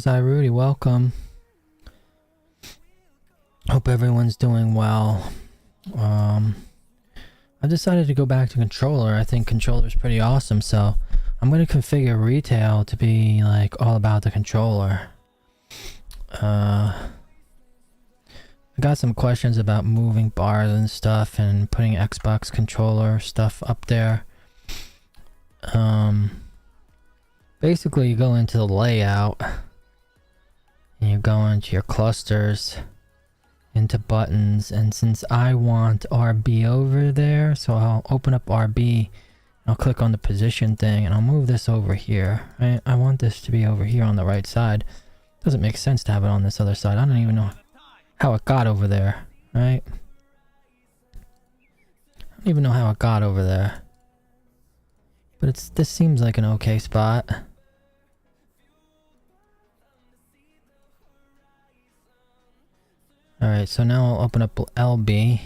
Says hi, Rhoody. Welcome. Hope everyone's doing well. I decided to go back to controller. I think controller's pretty awesome, so I'm going to configure retail to be like all about the controller. I got some questions about moving bars and stuff and putting Xbox controller stuff up there. Basically you go into the layout and you go into your clusters, into buttons, and since I want RB over there, so I'll open up RB, I'll click on the position thing and I'll move this over here. I want this to be over here on the right side. Doesn't make sense to have it on this other side. I don't even know how it got over there, right? I don't even know how it got over there. But this seems like an okay spot. Alright, so now I'll open up LB.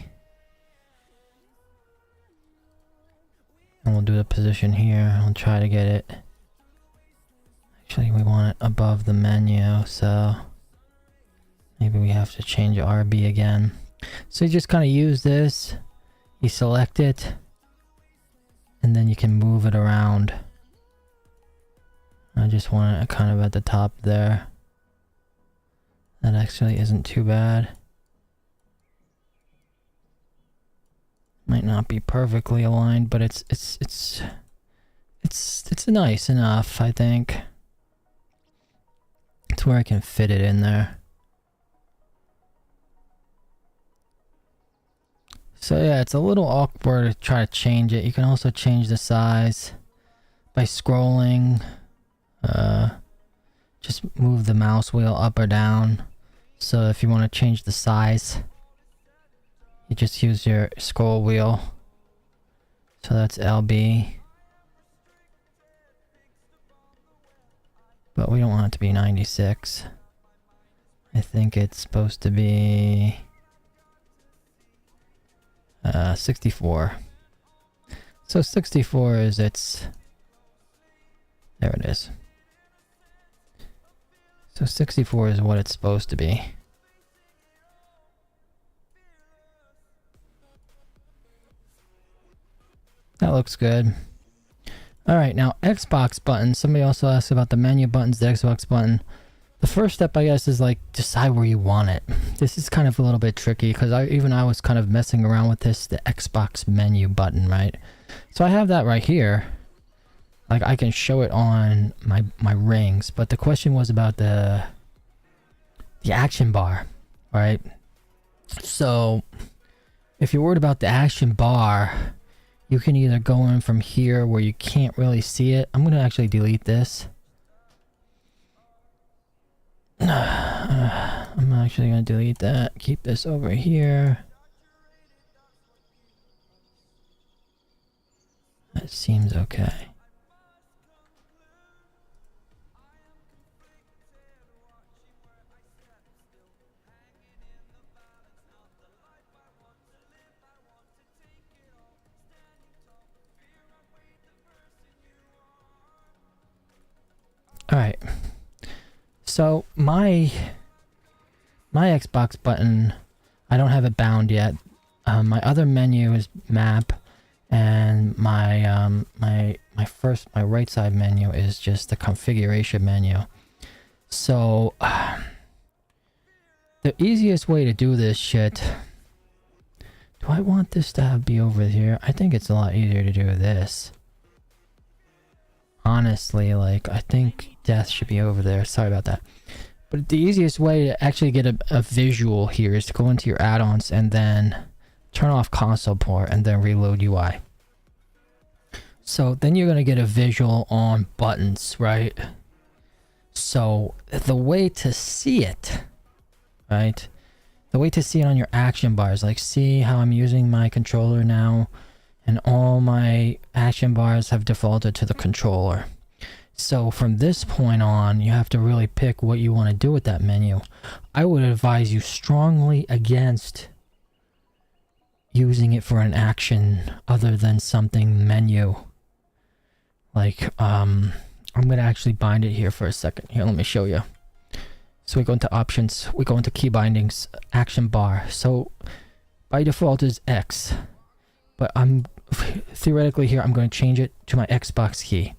And we'll do the position here. I'll try to get it. Actually, we want it above the menu, so maybe we have to change RB again. So you just kind of use this. You select it. And then you can move it around. I just want it kind of at the top there. That actually isn't too bad. Might not be perfectly aligned, but it's nice enough, I think. It's where I can fit it in there. So yeah, it's a little awkward to try to change it. You can also change the size by scrolling. Just move the mouse wheel up or down. So if you want to change the size, you just use your scroll wheel. So that's LB. But we don't want it to be 96. I think it's supposed to be 64. So 64 is its... There it is. So 64 is what it's supposed to be. That looks good. Alright, now Xbox button. Somebody also asked about the menu buttons, the Xbox button. The first step, I guess, is like decide where you want it. This is kind of a little bit tricky because I was kind of messing around with this, the Xbox menu button, right? So I have that right here. Like I can show it on my rings, but the question was about the action bar, right? So if you're worried about the action bar, you can either go in from here where you can't really see it. I'm gonna actually delete this. I'm actually gonna delete that. Keep this over here. That seems okay. Alright, so my Xbox button, I don't have it bound yet. My other menu is map, and my right side menu is just the configuration menu. So the easiest way to do this shit, do I want this to be over here? I think it's a lot easier to do this. Honestly, like, I think death should be over there. Sorry about that. But the easiest way to actually get a visual here is to go into your add-ons and then turn off console port and then reload UI. So then you're going to get a visual on buttons, right? So the way to see it, right? The way to see it on your action bars, like see how I'm using my controller now, and all my action bars have defaulted to the controller. So from this point on, you have to really pick what you want to do with that menu. I would advise you strongly against using it for an action other than something menu. Like, I'm going to actually bind it here for a second. Here, let me show you. So we go into options, we go into key bindings, action bar. So by default is X, but I'm theoretically here, I'm going to change it to my Xbox key.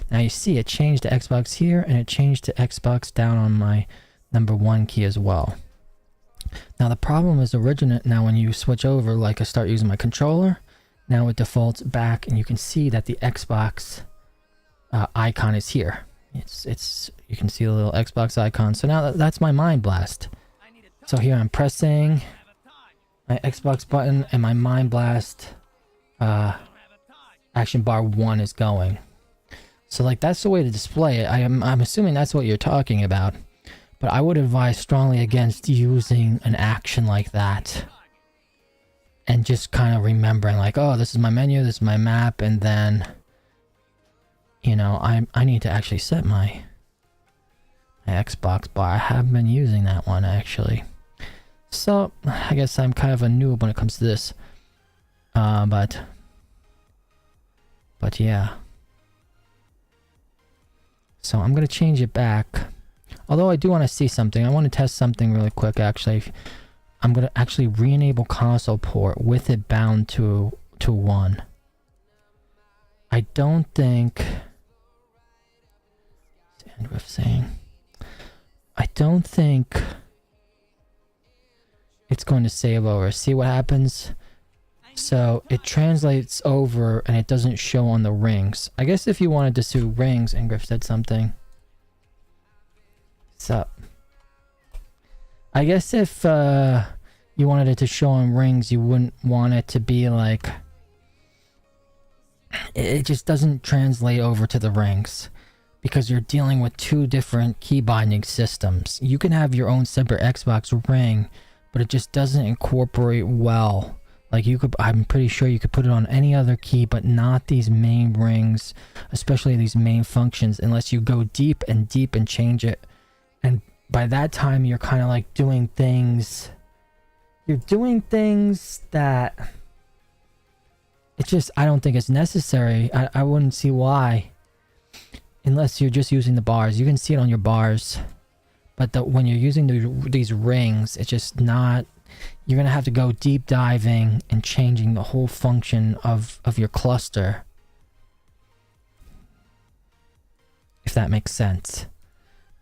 Now you see it changed to Xbox here, and it changed to Xbox down on my number 1 key as well. Now the problem is originate. Now when you switch over, like I start using my controller, now it defaults back, and you can see that the Xbox icon is here. It's you can see the little Xbox icon. So now that's my Mind Blast. So here I'm pressing my Xbox button, and my Mind Blast action bar 1 is going. So like that's the way to display it. I'm assuming that's what you're talking about. But I would advise strongly against using an action like that. And just kind of remembering like, oh, this is my menu, this is my map, and then, you know, I need to actually set my Xbox bar. I haven't been using that one actually. So I guess I'm kind of a noob when it comes to this. But yeah. So I'm going to change it back. Although I do want to see something. I want to test something really quick actually. I'm going to actually re-enable console port with it bound to 1. I don't think... I don't think it's going to save over. See what happens? So it translates over and it doesn't show on the rings. I guess if you wanted to do rings, and Griff said something. What's up? I guess if you wanted it to show on rings, you wouldn't want it to be like... It just doesn't translate over to the rings. Because you're dealing with 2 different key binding systems. You can have your own separate Xbox ring, but it just doesn't incorporate well. Like you could, I'm pretty sure you could put it on any other key, but not these main rings, especially these main functions, unless you go deep and change it. And by that time, you're kind of like doing things. You're doing things that it's just, I don't think it's necessary. I wouldn't see why. Unless you're just using the bars. You can see it on your bars. But when you're using these rings, it's just not... You're going to have to go deep diving and changing the whole function of your cluster. If that makes sense.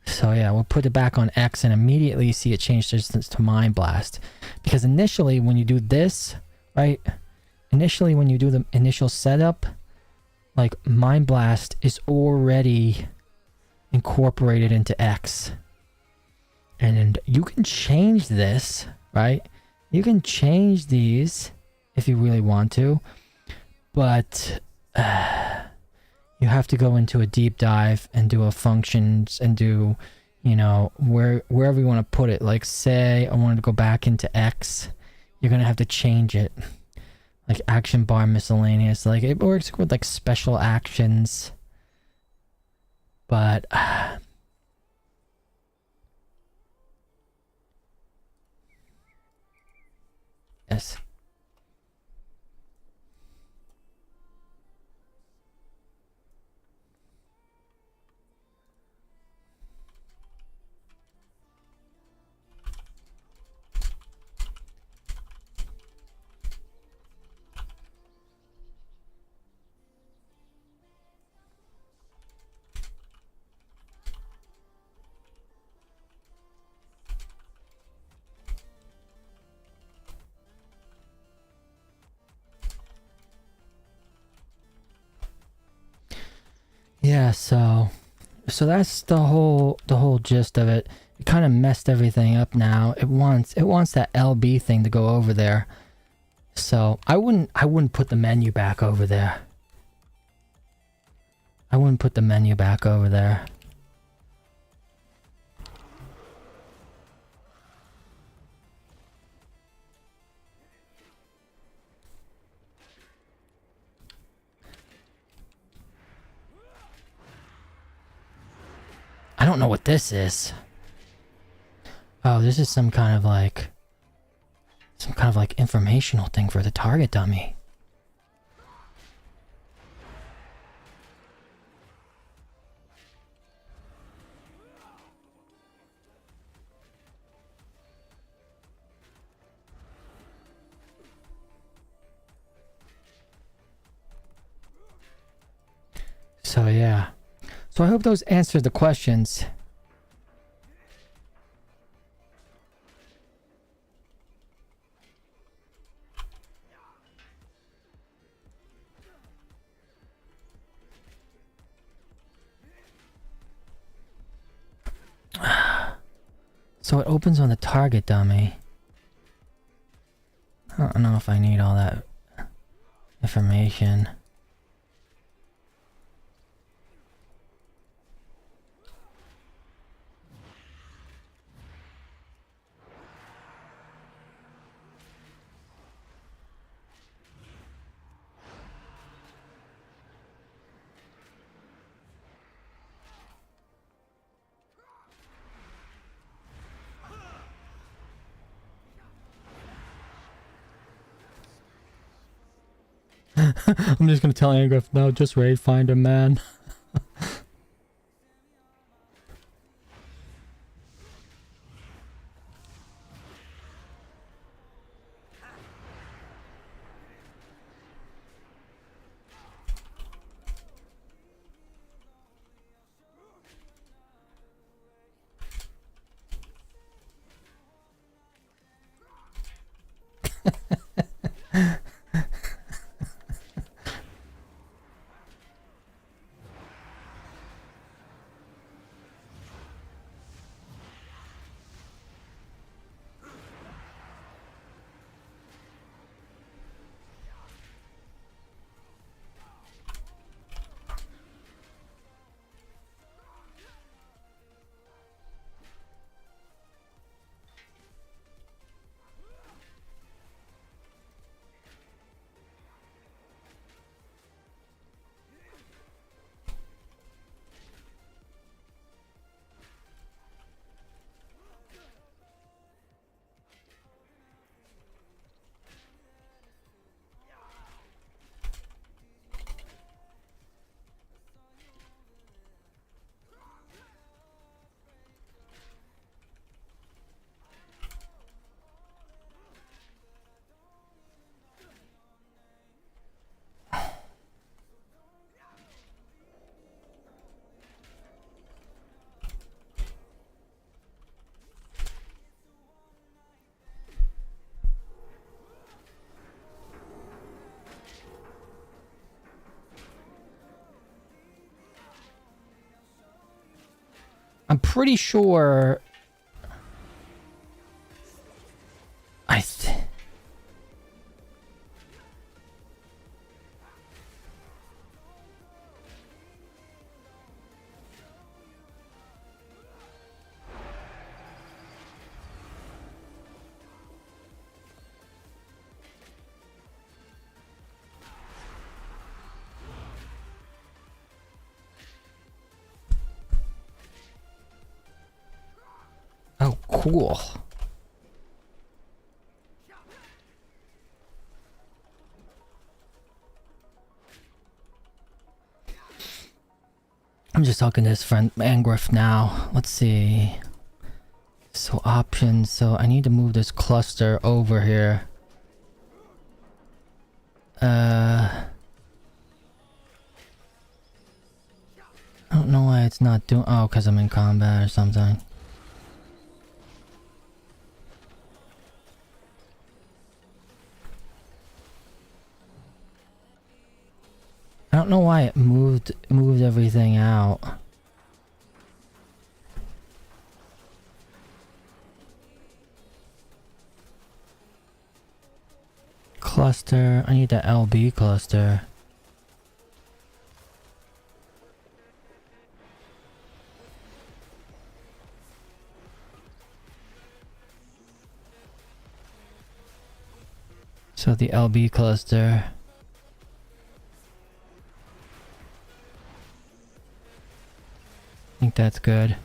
So yeah, we'll put it back on X and immediately you see it change distance to Mind Blast. Because initially when you do this, right? Initially when you do the initial setup, like Mind Blast is already incorporated into X. And you can change this, right? You can change these if you really want to. But you have to go into a deep dive and do a functions and do, you know, wherever you want to put it. Like say I wanted to go back into X, you're going to have to change it. Like action bar miscellaneous. Like it works with like special actions. But... yes. Yeah, so that's the whole gist of it. It kind of messed everything up now. It wants that LB thing to go over there. So I wouldn't put the menu back over there. I wouldn't put the menu back over there. I don't know what this is. Oh, this is some kind of like informational thing for the target dummy. So yeah. So I hope those answered the questions. So it opens on the target dummy. I don't know if I need all that information. I'm just gonna tell Angriff, no, just raid find him, man. I'm pretty sure oh, cool. I'm just talking to his friend Angriff now. Let's see. So options. So I need to move this cluster over here. I don't know why it's not doing. Oh, because I'm in combat or something. I don't know why it moved everything out. Cluster. I need the LB cluster. So the LB cluster. I think that's good.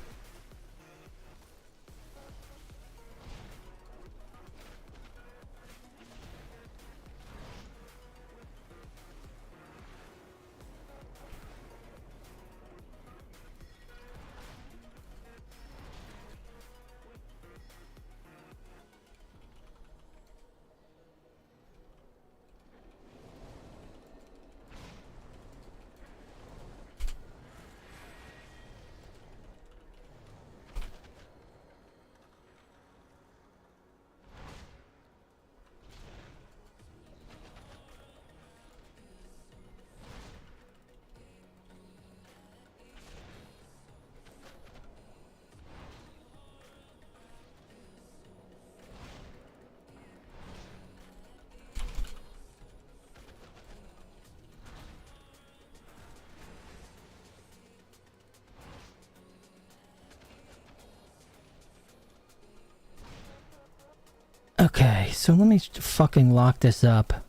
Okay, so let me fucking lock this up.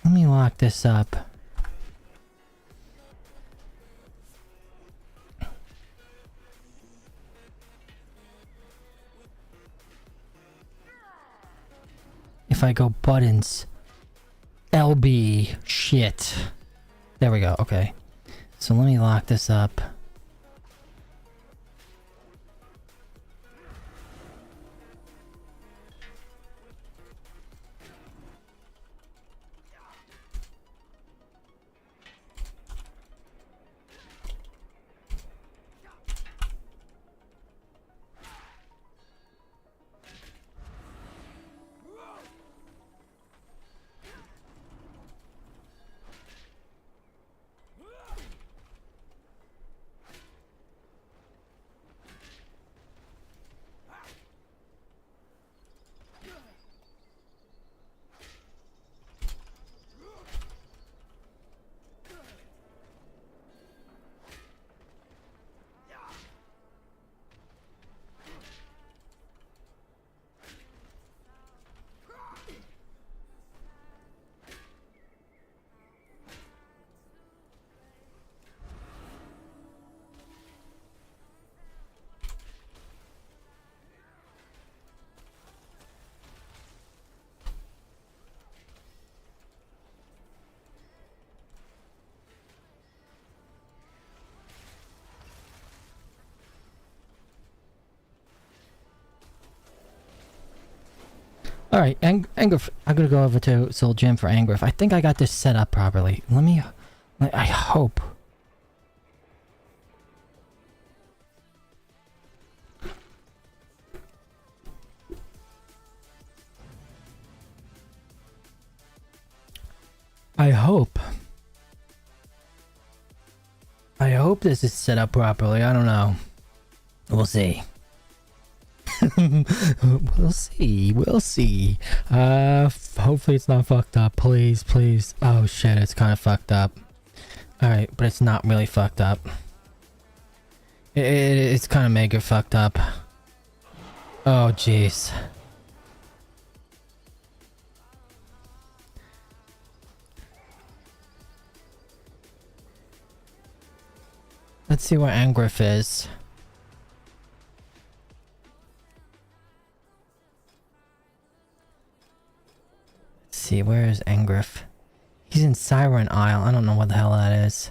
Let me lock this up. If I go buttons, LB, shit. There we go, okay. So let me lock this up. Alright, Angriff, I'm gonna go over to Soul Gym for Angriff. I think I got this set up properly. I hope. I hope. I hope this is set up properly. I don't know. We'll see. We'll see. We'll see. Hopefully it's not fucked up. Please, please. Oh shit, it's kind of fucked up. Alright, but it's not really fucked up. It's kind of mega fucked up. Oh jeez. Let's see where Angriff is. Let's see, where is Angriff? He's in Siren Isle. I don't know what the hell that is.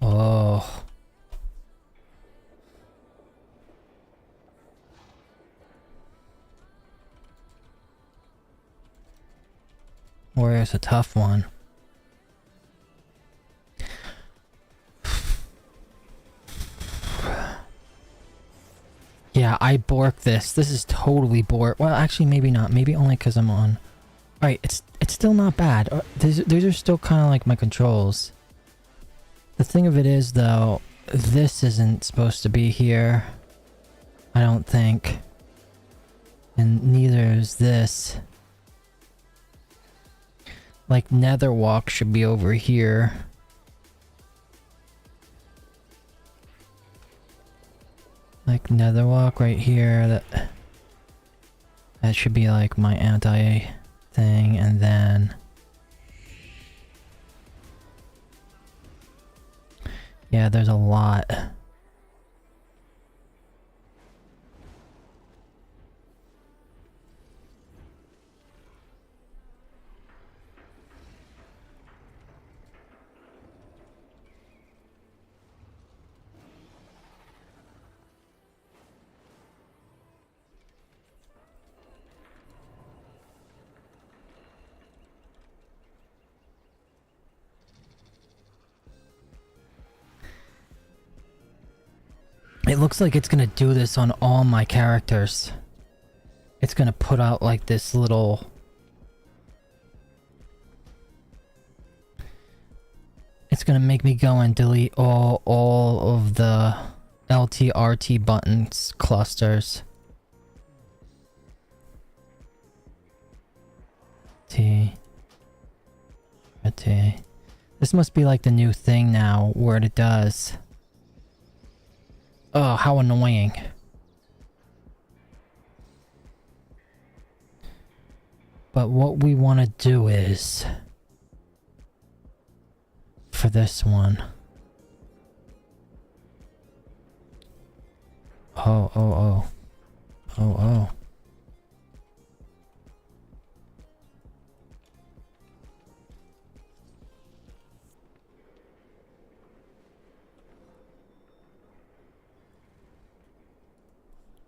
Oh. Where's a tough one? Yeah, I borked this. This is totally bork. Well, actually, maybe not. Maybe only because I'm on. Alright, it's still not bad. These are still kind of like my controls. The thing of it is, though, this isn't supposed to be here. I don't think. And neither is this. Like, Netherwalk should be over here. Like, Netherwalk right here. That should be like my anti-thing, and then... Yeah, there's a lot. It looks like it's gonna do this on all my characters. It's gonna put out like this little... It's gonna make me go and delete all of the LT, RT buttons clusters. guarantee. This must be like the new thing now, where it does. Oh, how annoying. But what we want to do is... for this one... Oh.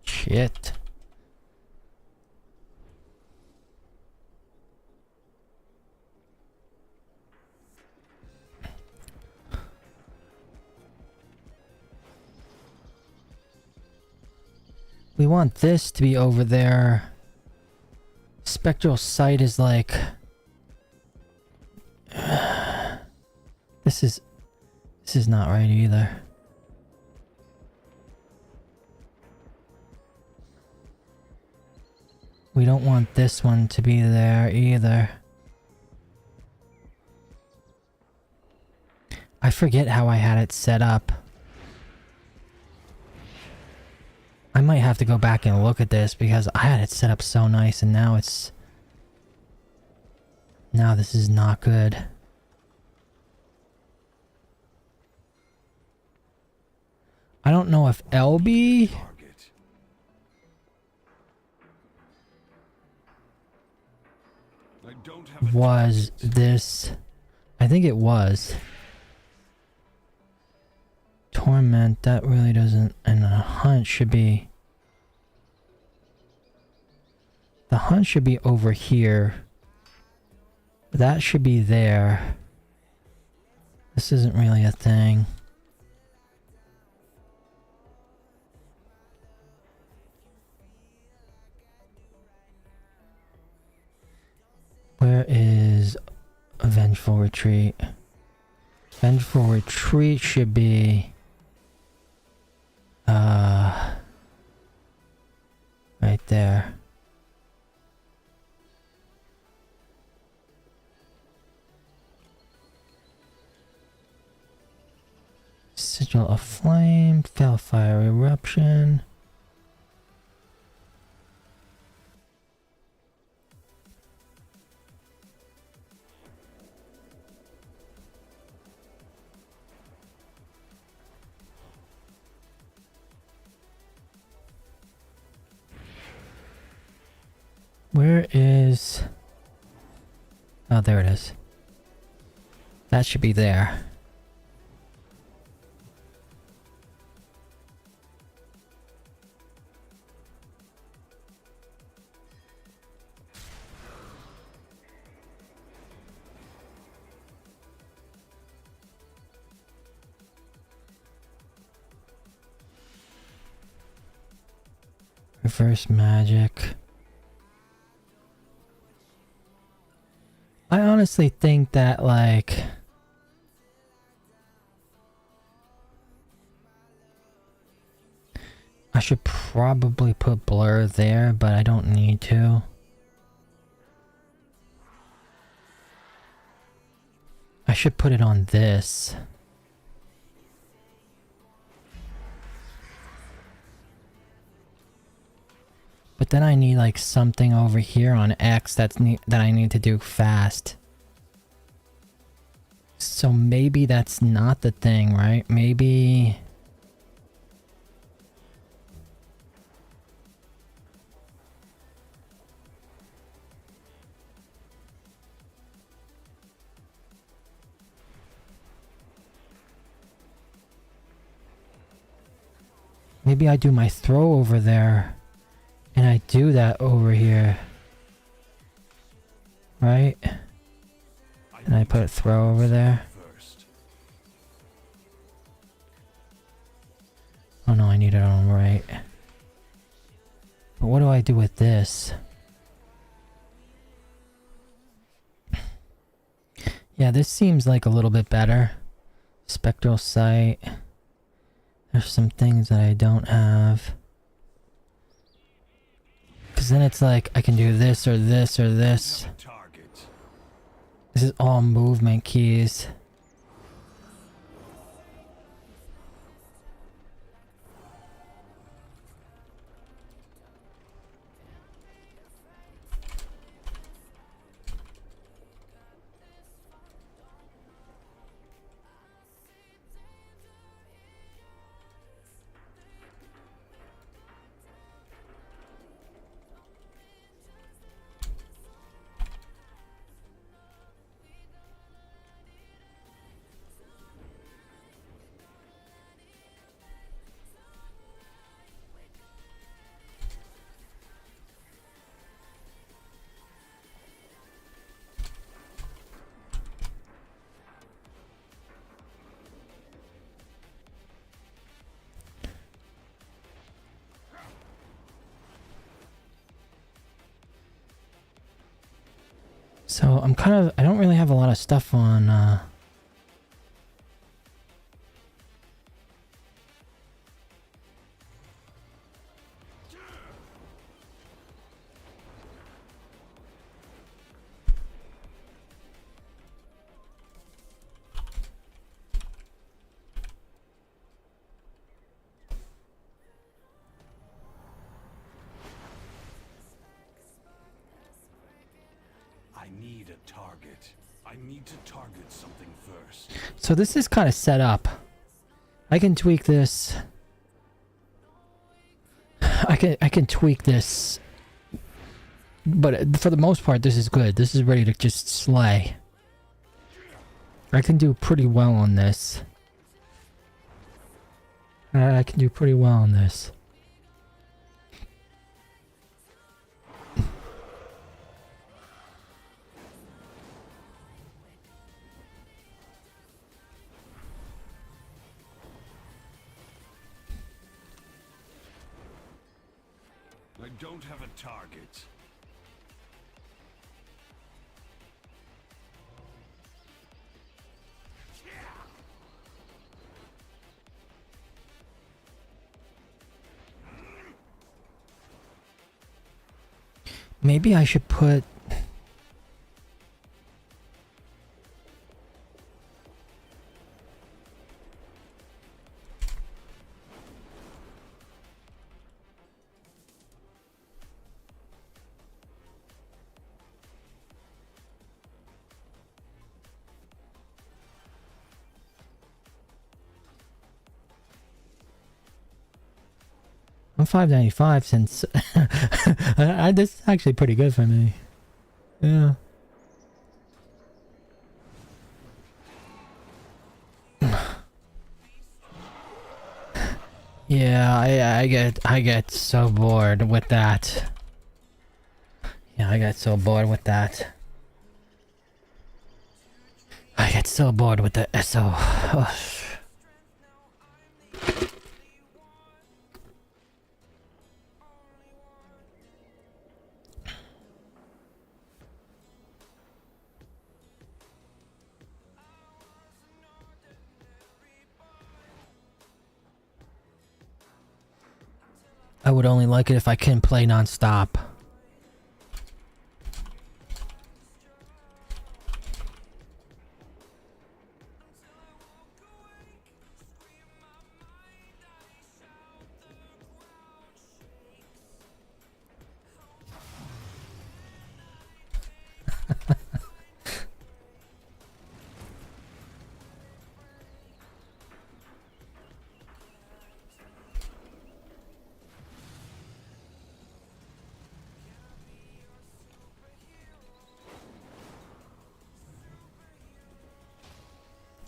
Shit. We want this to be over there. Spectral sight is like... This is not right either. We don't want this one to be there either. I forget how I had it set up. I might have to go back and look at this because I had it set up so nice and now it's... Now this is not good. I don't know if LB... was this... I think it was. Torment, that really doesn't... And a hunt should be... The hunt should be over here. That should be there. This isn't really a thing. Where is a Vengeful Retreat? Vengeful Retreat should be... right there. Sigil of Flame, Fellfire Eruption. Where is... Oh, there it is. That should be there. Reverse magic. I honestly think that, like... I should probably put blur there, but I don't need to. I should put it on this. But then I need like something over here on X that I need to do fast. So maybe that's not the thing, right? Maybe... Maybe I do my throw over there. And I do that over here. Right? And I put a throw over there. Oh no, I need it on right. But what do I do with this? Yeah, this seems like a little bit better. Spectral sight. There's some things that I don't have. Because then it's like, I can do this or this or this. This is all movement keys. So I'm kind of, I don't really have a lot of stuff on, I need to target something first. so this is kind of set up. I can tweak this. I can tweak this. But for the most part, this is good. This is ready to just slay. I can do pretty well on this. I can do pretty well on this. I don't have a target. Maybe I should put... I'm 595 since this is actually pretty good for me. Yeah. Yeah, I get so bored with that. Yeah, I get so bored with that. I get so bored with the SO. Ugh. I would only like it if I can play non-stop.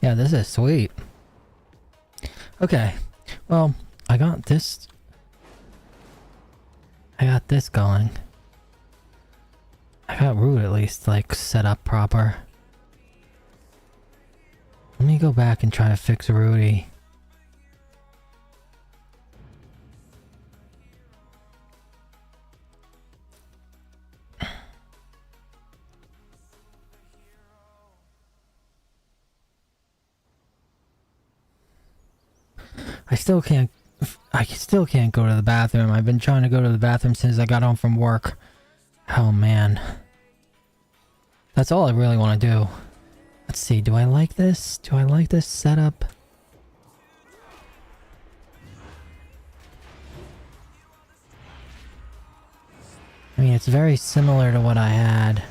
Yeah, this is sweet. Okay, well, I got this going. I got Root at least, like, set up proper. Let me go back and try to fix Rhoody. I still can't go to the bathroom. I've been trying to go to the bathroom since I got home from work. Oh man. That's all I really want to do. Let's see, do I like this? Do I like this setup? I mean, it's very similar to what I had.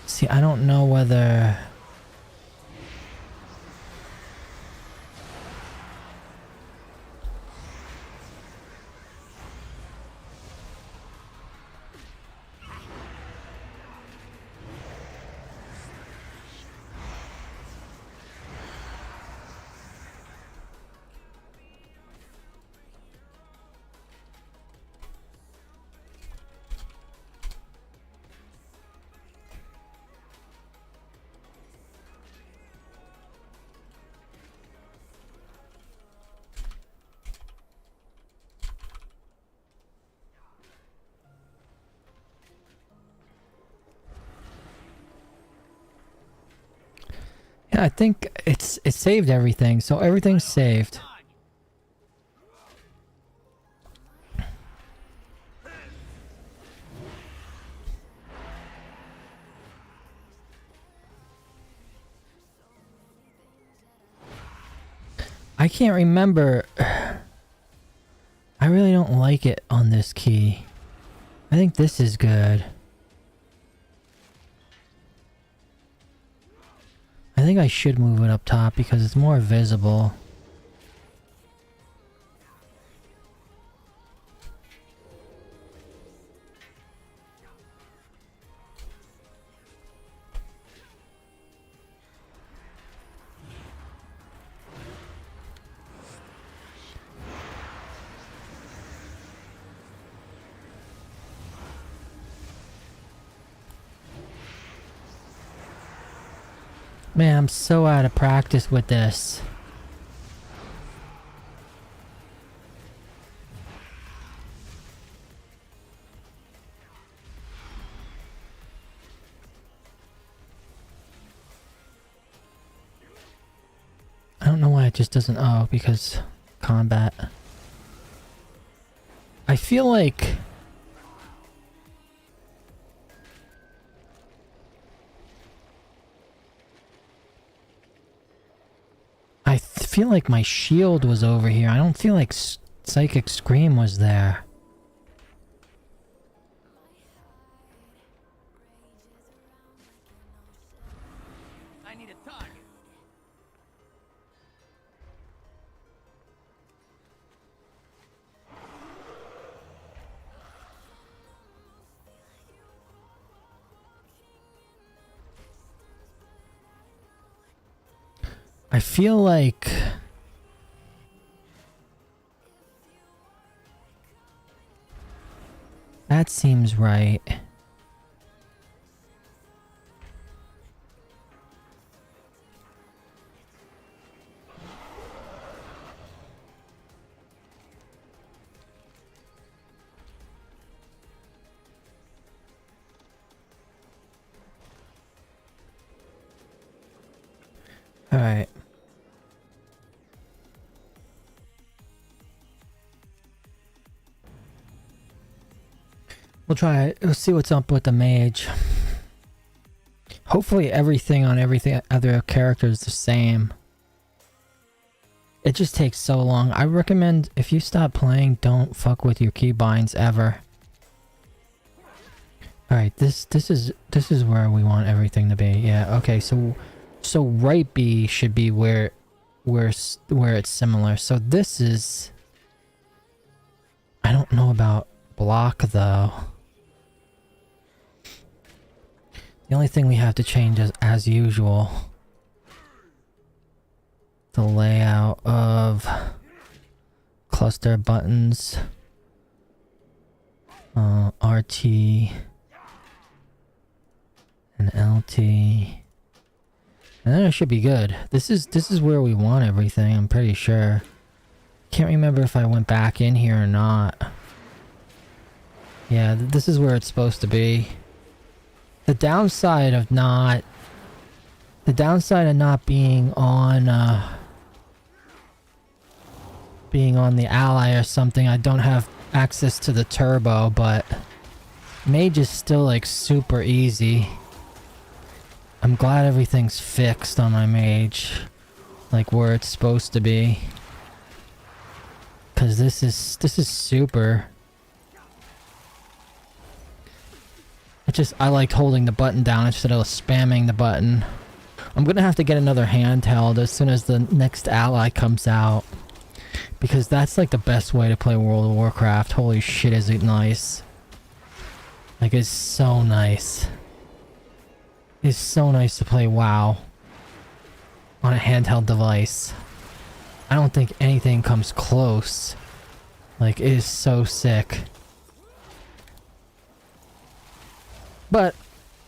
See, I don't know whether... Yeah, I think it saved everything, so everything's saved. I can't remember. I really don't like it on this key. I think this is good. I think I should move it up top because it's more visible. Man, I'm so out of practice with this. I don't know why it just doesn't... Oh, because combat. I feel like... I feel like my shield was over here. I don't feel like Psychic Scream was there. I need a target. I feel like... That seems right. All right. We'll try it. We'll see what's up with the mage. Hopefully everything on everything other character is the same. It just takes so long. I recommend if you stop playing, don't fuck with your keybinds ever. All right, this is where we want everything to be. Yeah. Okay. So right B should be where it's similar. So this is... I don't know about block though. The only thing we have to change is, as usual, the layout of cluster buttons, RT and LT, and then it should be good. This is where we want everything. I'm pretty sure. Can't remember if I went back in here or not. Yeah, this is where it's supposed to be. The downside of not being on the ally or something, I don't have access to the turbo, but mage is still like super easy. I'm glad everything's fixed on my mage, like where it's supposed to be. Cause this is super. I liked holding the button down instead of spamming the button. I'm gonna have to get another handheld as soon as the next ally comes out. Because that's like the best way to play World of Warcraft. Holy shit, is it nice. Like, it's so nice. It's so nice to play WoW on a handheld device. I don't think anything comes close. Like, it is so sick. But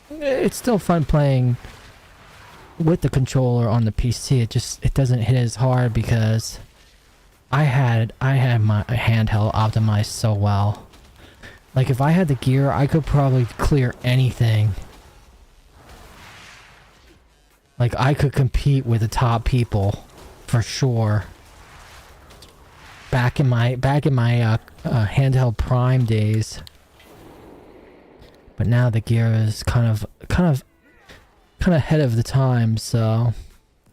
it's still fun playing with the controller on the PC. It doesn't hit as hard because I had my handheld optimized so well. Like, if I had the gear, I could probably clear anything. Like, I could compete with the top people for sure. Back in my handheld prime days. But now the gear is kind of ahead of the time, so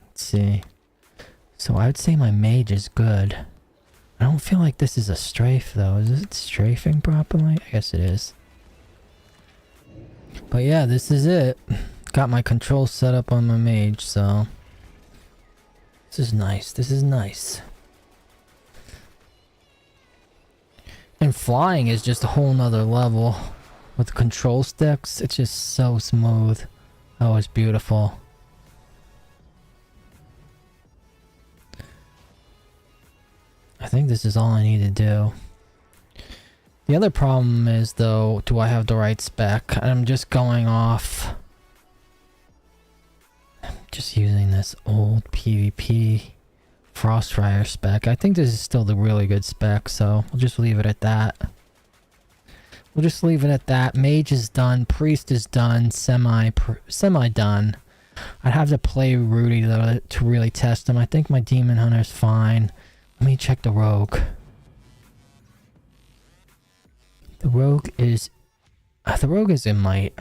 let's see. So I would say my mage is good. I don't feel like this is a strafe though. Is it strafing properly? I guess it is. But yeah, this is it. Got my control set up on my mage, so this is nice. This is nice. And flying is just a whole nother level. With the control sticks, it's just so smooth. Oh, it's beautiful. I think this is all I need to do. The other problem is, though, do I have the right spec? I'm just going off. I'm just using this old PvP Frostfire spec. I think this is still the really good spec, so we'll just leave it at that. We'll just leave it at that. Mage is done. Priest is done. Semi done. I'd have to play Rhoody though to really test him. I think my Demon Hunter's fine. Let me check the Rogue. The Rogue is in Might.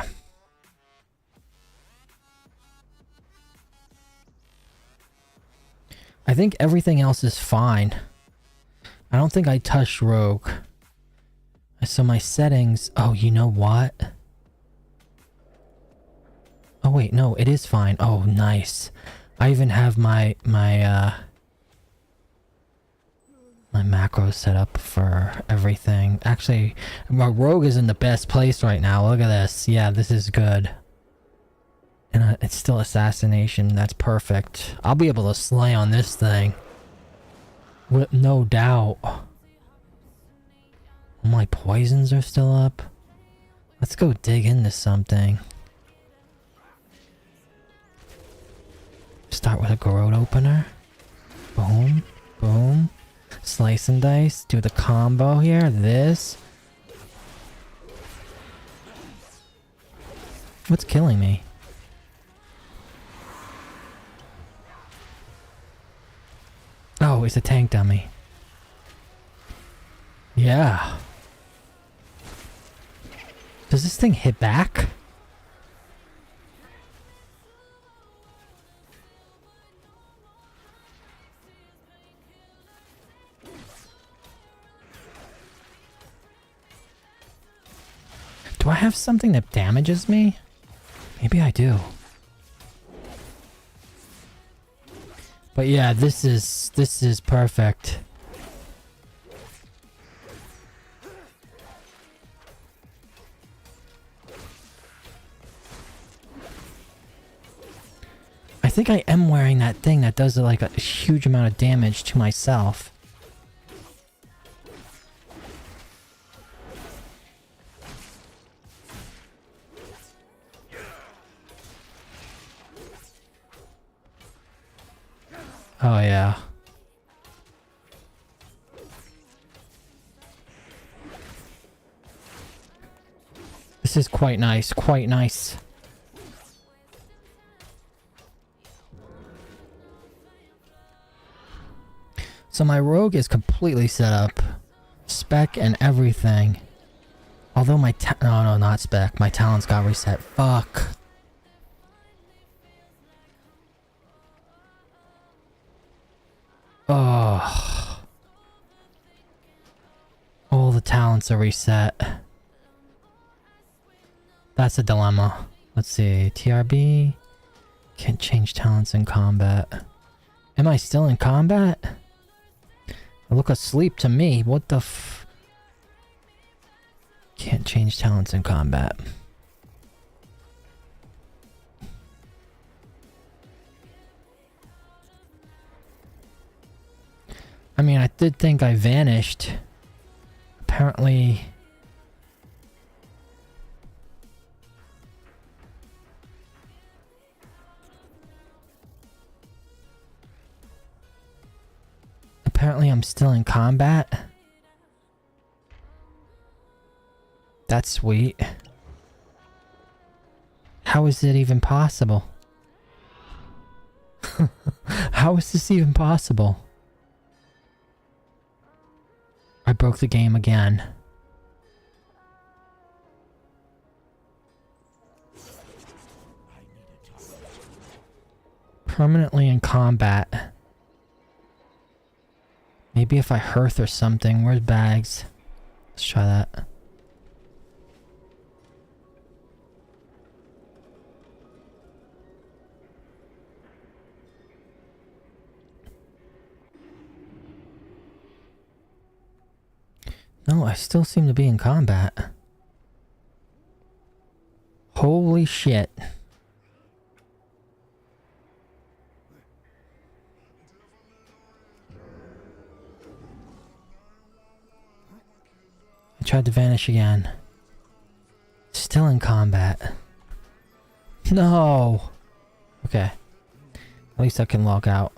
I think everything else is fine. I don't think I touched Rogue. So my settings, oh, you know what? Oh wait, no, it is fine. Oh, nice. I even have my macros set up for everything. Actually, my rogue is in the best place right now. Look at this. Yeah, this is good. And it's still assassination. That's perfect. I'll be able to slay on this thing. With no doubt. My poisons are still up. Let's go dig into something. Start with a garrote opener. Boom. Boom. Slice and dice. Do the combo here. This. What's killing me? Oh, it's a tank dummy. Yeah. Does this thing hit back? Do I have something that damages me? Maybe I do. But yeah, this is perfect. I think I am wearing that thing that does like a huge amount of damage to myself. Oh yeah. This is quite nice, quite nice. So my rogue is completely set up. Spec and everything. Although my no, not spec. My talents got reset. Fuck. Oh. All the talents are reset. That's a dilemma. Let's see. TRB. Can't change talents in combat. Am I still in combat? I look asleep to me. What the f... Can't change talents in combat. I mean, I did think I vanished. Apparently... Apparently I'm still in combat. That's sweet. How is it even possible? How is this even possible? I broke the game again. Permanently in combat. Maybe if I hearth or something. Where's bags? Let's try that. No, I still seem to be in combat. Holy shit. I tried to vanish again. Still in combat. No! Okay. At least I can log out.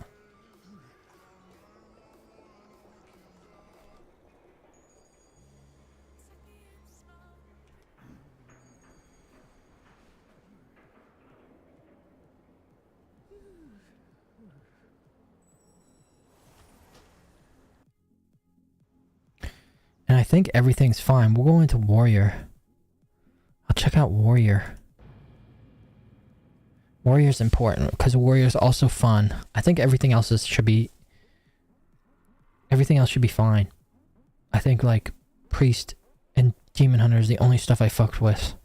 And I think everything's fine. We'll go into Warrior. I'll check out Warrior. Warrior's important because Warrior's also fun. I think everything else should be... Everything else should be fine. I think like Priest and Demon Hunter is the only stuff I fucked with.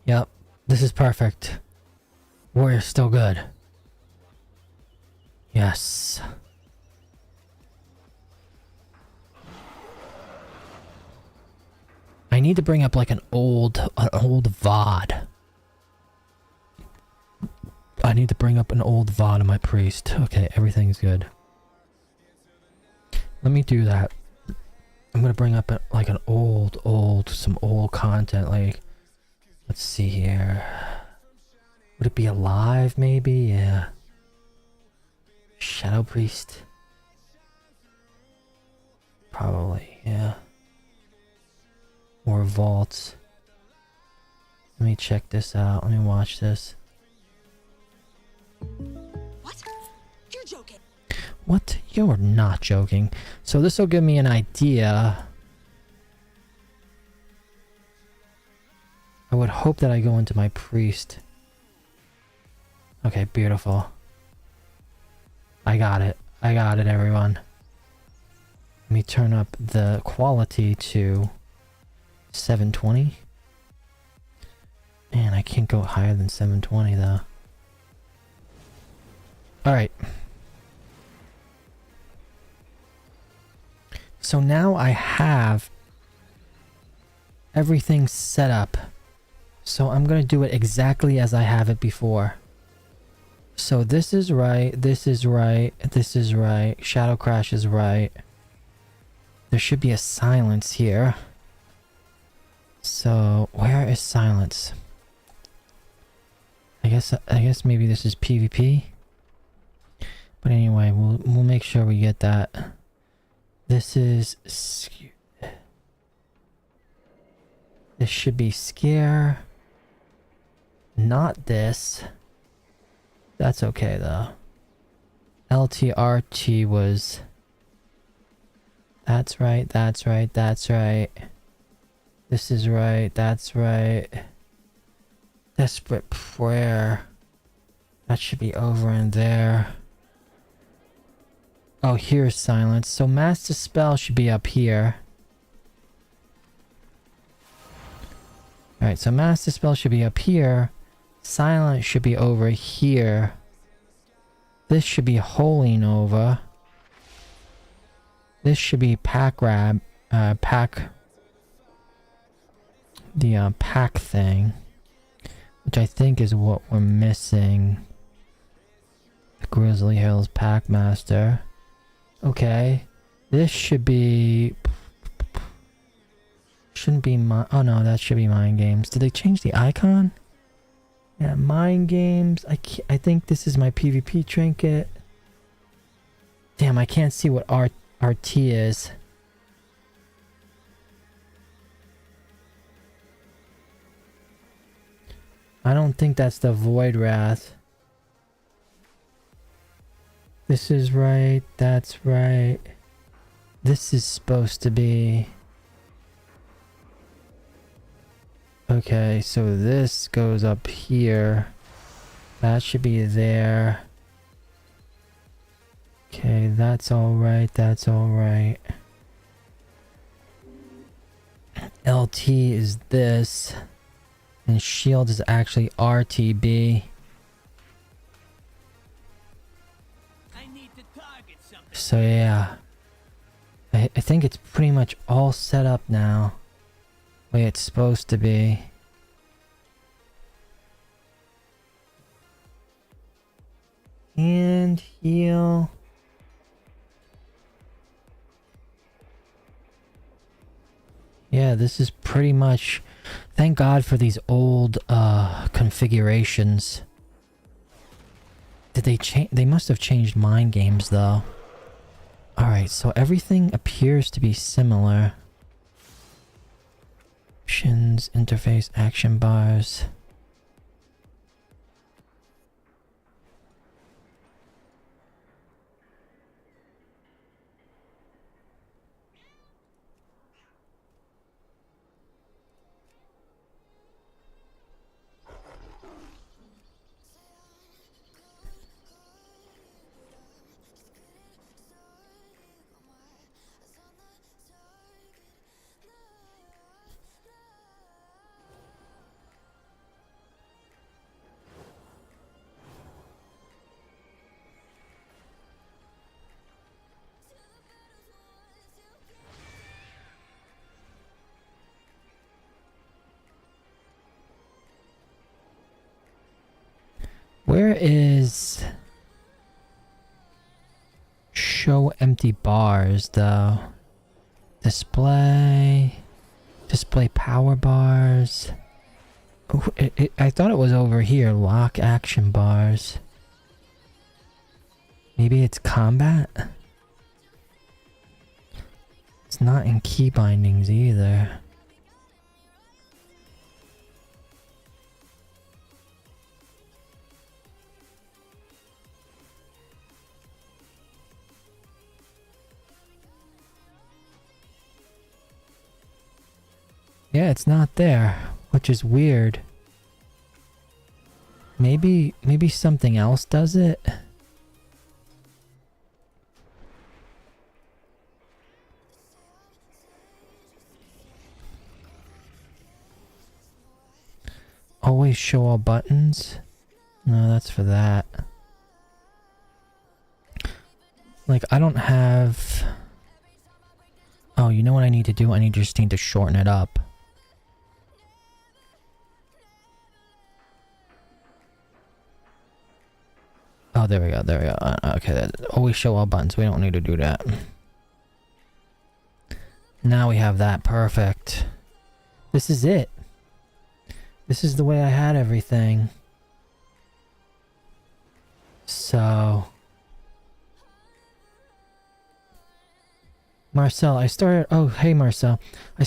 Yep, this is perfect. Warrior's still good. Yes. I need to bring up like an old VOD. I need to bring up an old VOD of my priest. Okay, everything's good. Let me do that. I'm gonna bring up like an some old content, like, let's see here. Would it be alive maybe? Yeah. Shadow Priest. Probably, yeah. Or vaults. Let me check this out. Let me watch this. What? You're joking. What? You're not joking. So this will give me an idea. I would hope that I go into my priest. Okay, beautiful. I got it. I got it, everyone. Let me turn up the quality to 720. Man, I can't go higher than 720 though. Alright. So now I have everything set up. So I'm gonna do it exactly as I have it before. So this is right, this is right, this is right, Shadow Crash is right. There should be a silence here. So where is silence? I guess maybe this is PvP. But anyway, we'll make sure we get that. This is This should be scare. Not this. That's okay though. LTRT was... That's right, that's right, that's right. This is right, that's right. Desperate prayer. That should be over in there. Oh, here's silence. So master spell should be up here. Alright, so master spell should be up here. Silence should be over here. This should be Holy Nova. This should be pack the pack thing, which I think is what we're missing. The Grizzly Hills Packmaster. Okay, this should be... Shouldn't be my... Oh no, that should be Mind Games. Did they change the icon? Yeah, Mind Games. I think this is my PvP trinket. Damn, I can't see what RT is. I don't think that's the Void Wrath. This is right. That's right. This is supposed to be... Okay, so this goes up here. That should be there. Okay, that's alright, that's alright. LT is this. And shield is actually RTB. I need to target something. So yeah. I think it's pretty much all set up now. The way it's supposed to be. And heal. Yeah, this is pretty much... Thank God for these old configurations. Did they change? They must have changed Mind Games though. Alright, so everything appears to be similar. Options, interface, action bars. Where is... Show empty bars though? Display power bars. Oh, I thought it was over here. Lock action bars. Maybe it's combat? It's not in key bindings either. Yeah, it's not there, which is weird. Maybe something else does it? Always show all buttons? No, that's for that. Like, I don't have... Oh, you know what I need to do? I just need to shorten it up. Oh, there we go, there we go. Okay, always show all buttons. We don't need to do that. Now we have that. Perfect. This is it. This is the way I had everything. So... Marcel, I started. Oh, hey, Marcel. I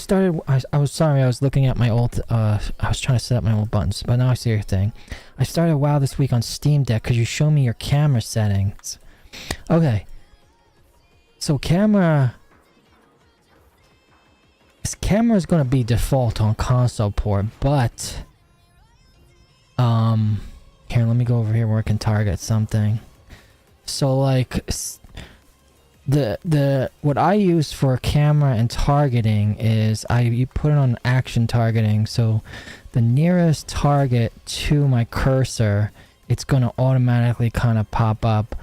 was sorry. I was looking at my old. I was trying to set up my old buttons, but now I see your thing. I started WoW this week on Steam Deck. Could you show me your camera settings? Okay. So camera. This camera is going to be default on console port, but here, let me go over here where I can target something. So like the what I use for camera and targeting is you put it on action targeting, so the nearest target to my cursor, it's gonna automatically kind of pop up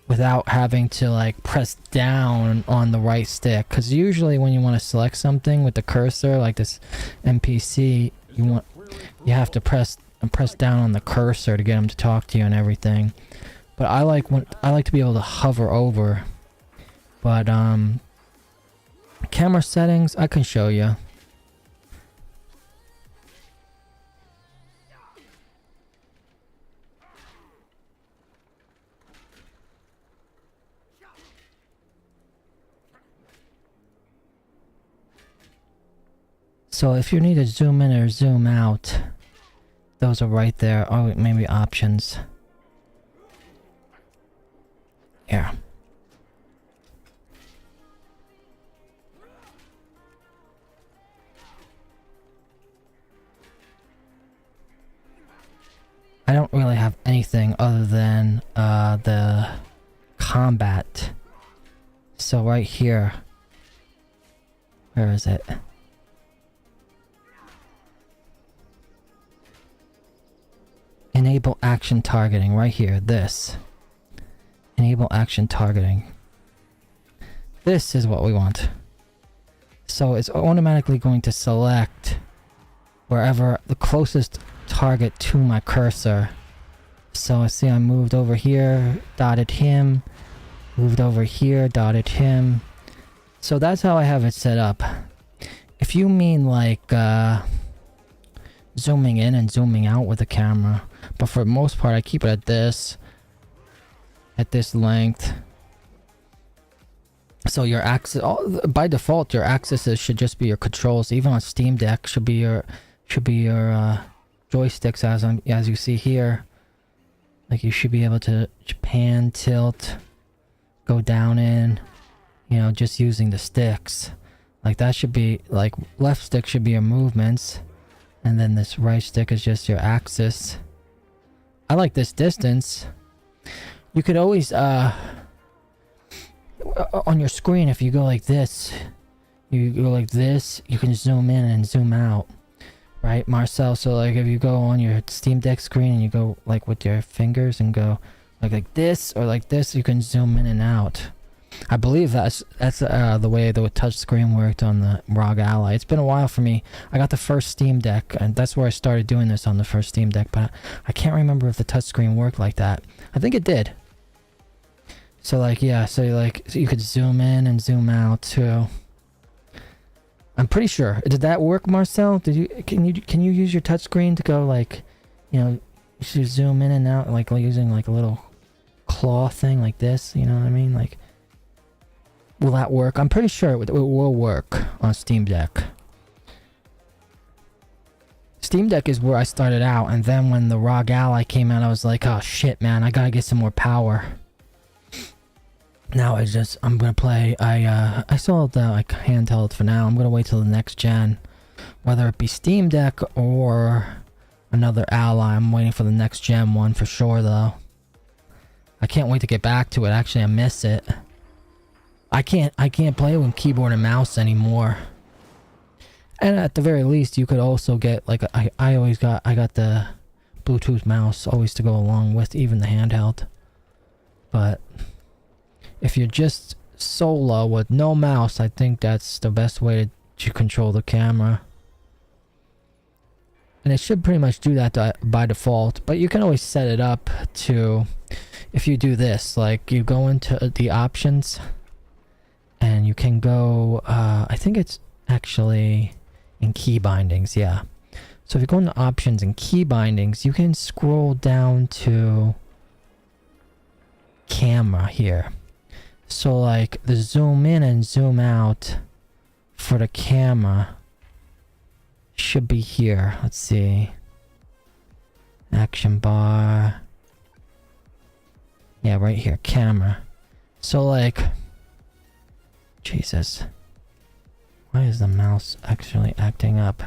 without having to like press down on the right stick, because usually when you want to select something with the cursor like this NPC, you have to press down on the cursor to get them to talk to you and everything. But I like to be able to hover over. But camera settings I can show you. So if you need to zoom in or zoom out, those are right there. Oh, maybe options. Here. I don't really have anything other than the combat. So right here. Where is it? Enable action targeting right here. This. Enable action targeting. This is what we want. So it's automatically going to select wherever the closest target to my cursor. So I see I moved over here, dotted him, moved over here, dotted him. So that's how I have it set up. If you mean like zooming in and zooming out with the camera, but for the most part I keep it at this length. So your axis, by default your axes should just be your controls. Even on Steam Deck should be your joysticks as you see here. Like you should be able to pan, tilt, go down in, you know, just using the sticks. Like that should be, like left stick should be your movements, and then this right stick is just your axis. I like this distance. You could always on your screen, if you go like this, you can zoom in and zoom out. Right, Marcel? So like if you go on your Steam Deck screen and you go like with your fingers and go like this or like this, you can zoom in and out. I believe that's the way the touch screen worked on the ROG Ally. It's been a while for me. I got the first Steam Deck and that's where I started doing this, on the first Steam Deck, but I can't remember if the touch screen worked like that. I think it did. So like yeah, so you could zoom in and zoom out too. I'm pretty sure. Did that work, Marcel? Can you use your touchscreen to go like, you know, you should zoom in and out like using like a little claw thing like this, you know what I mean? Like, will that work? I'm pretty sure it will work on Steam Deck. Steam Deck is where I started out, and then when the ROG Ally came out, I was like, oh shit, man, I gotta get some more power. Now I'm gonna play, I sold the like handheld for now. I'm gonna wait till the next gen. Whether it be Steam Deck or another Ally, I'm waiting for the next gen one for sure though. I can't wait to get back to it. Actually, I miss it. I can't play with keyboard and mouse anymore. And at the very least, you could also get like I got the Bluetooth mouse always to go along with even the handheld. But if you're just solo with no mouse, I think that's the best way to control the camera. And it should pretty much do that by default, but you can always set it up to, if you do this, like you go into the options and you can go, I think it's actually in key bindings, yeah. So if you go into options and key bindings, you can scroll down to camera here. So like the zoom in and zoom out for the camera should be here. Let's see. Action bar. Yeah, right here, camera. So like, Jesus. Why is the mouse actually acting up?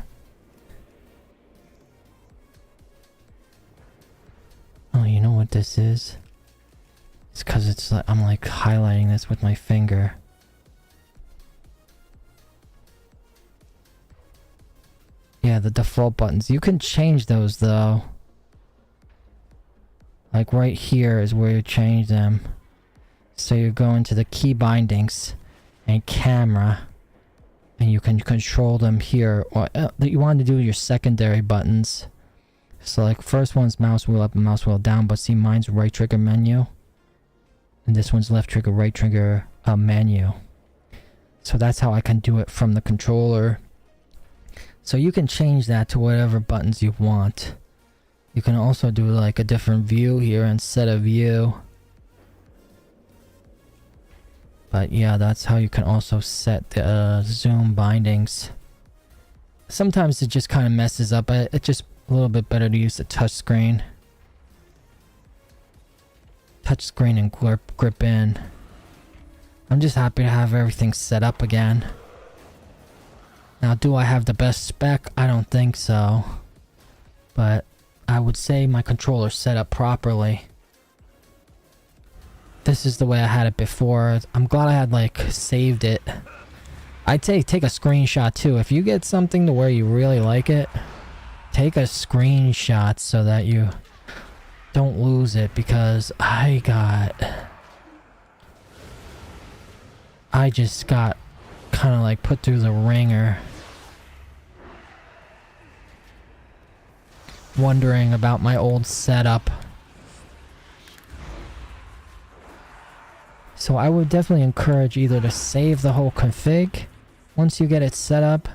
Oh, you know what this is? It's because it's like, I'm like highlighting this with my finger. Yeah, the default buttons. You can change those though. Like right here is where you change them. So you go into the key bindings and camera, and you can control them here. Or you want to do your secondary buttons. So like first one's mouse wheel up and mouse wheel down, but see mine's right trigger menu. And this one's left trigger, right trigger menu. So that's how I can do it from the controller. So you can change that to whatever buttons you want. You can also do like a different view here and set a view. But yeah, that's how you can also set the zoom bindings. Sometimes it just kind of messes up. It's just a little bit better to use the touch screen. Touch screen and grip in. I'm just happy to have everything set up again. Now, do I have the best spec? I don't think so. But I would say my controller's set up properly. This is the way I had it before. I'm glad I had like saved it. I'd say take a screenshot too. If you get something to where you really like it, take a screenshot so that you don't lose it, because I just got kind of like put through the ringer. Wondering about my old setup. So I would definitely encourage either to save the whole config once you get it set up.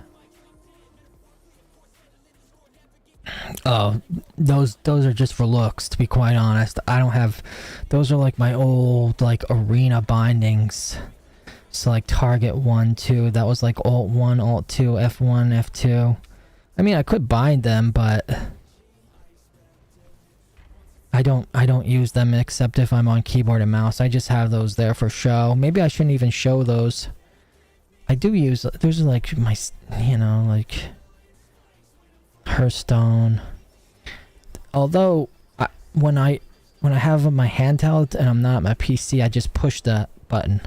Oh, those are just for looks, to be quite honest. I don't have, those are like my old like arena bindings. So like target 1, 2, that was like alt 1, alt 2, F1, F2. I mean, I could bind them, but I don't use them except if I'm on keyboard and mouse. I just have those there for show. Maybe I shouldn't even show those. I do use, there's like my, you know, like Hearthstone. Although when I have my handheld and I'm not at my PC, I just push the button.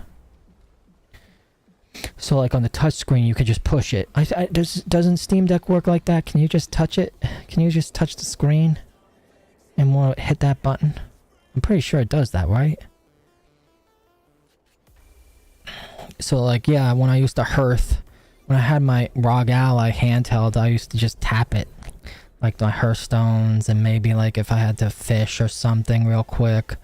So like on the touch screen, you can just push it. Doesn't Steam Deck work like that? Can you just touch it? Can you just touch the screen and want to hit that button? I'm pretty sure it does that, right? So like, yeah, when I used to Hearth, when I had my ROG Ally handheld, I used to just tap it. Like my Hearthstones, and maybe like if I had to fish or something real quick.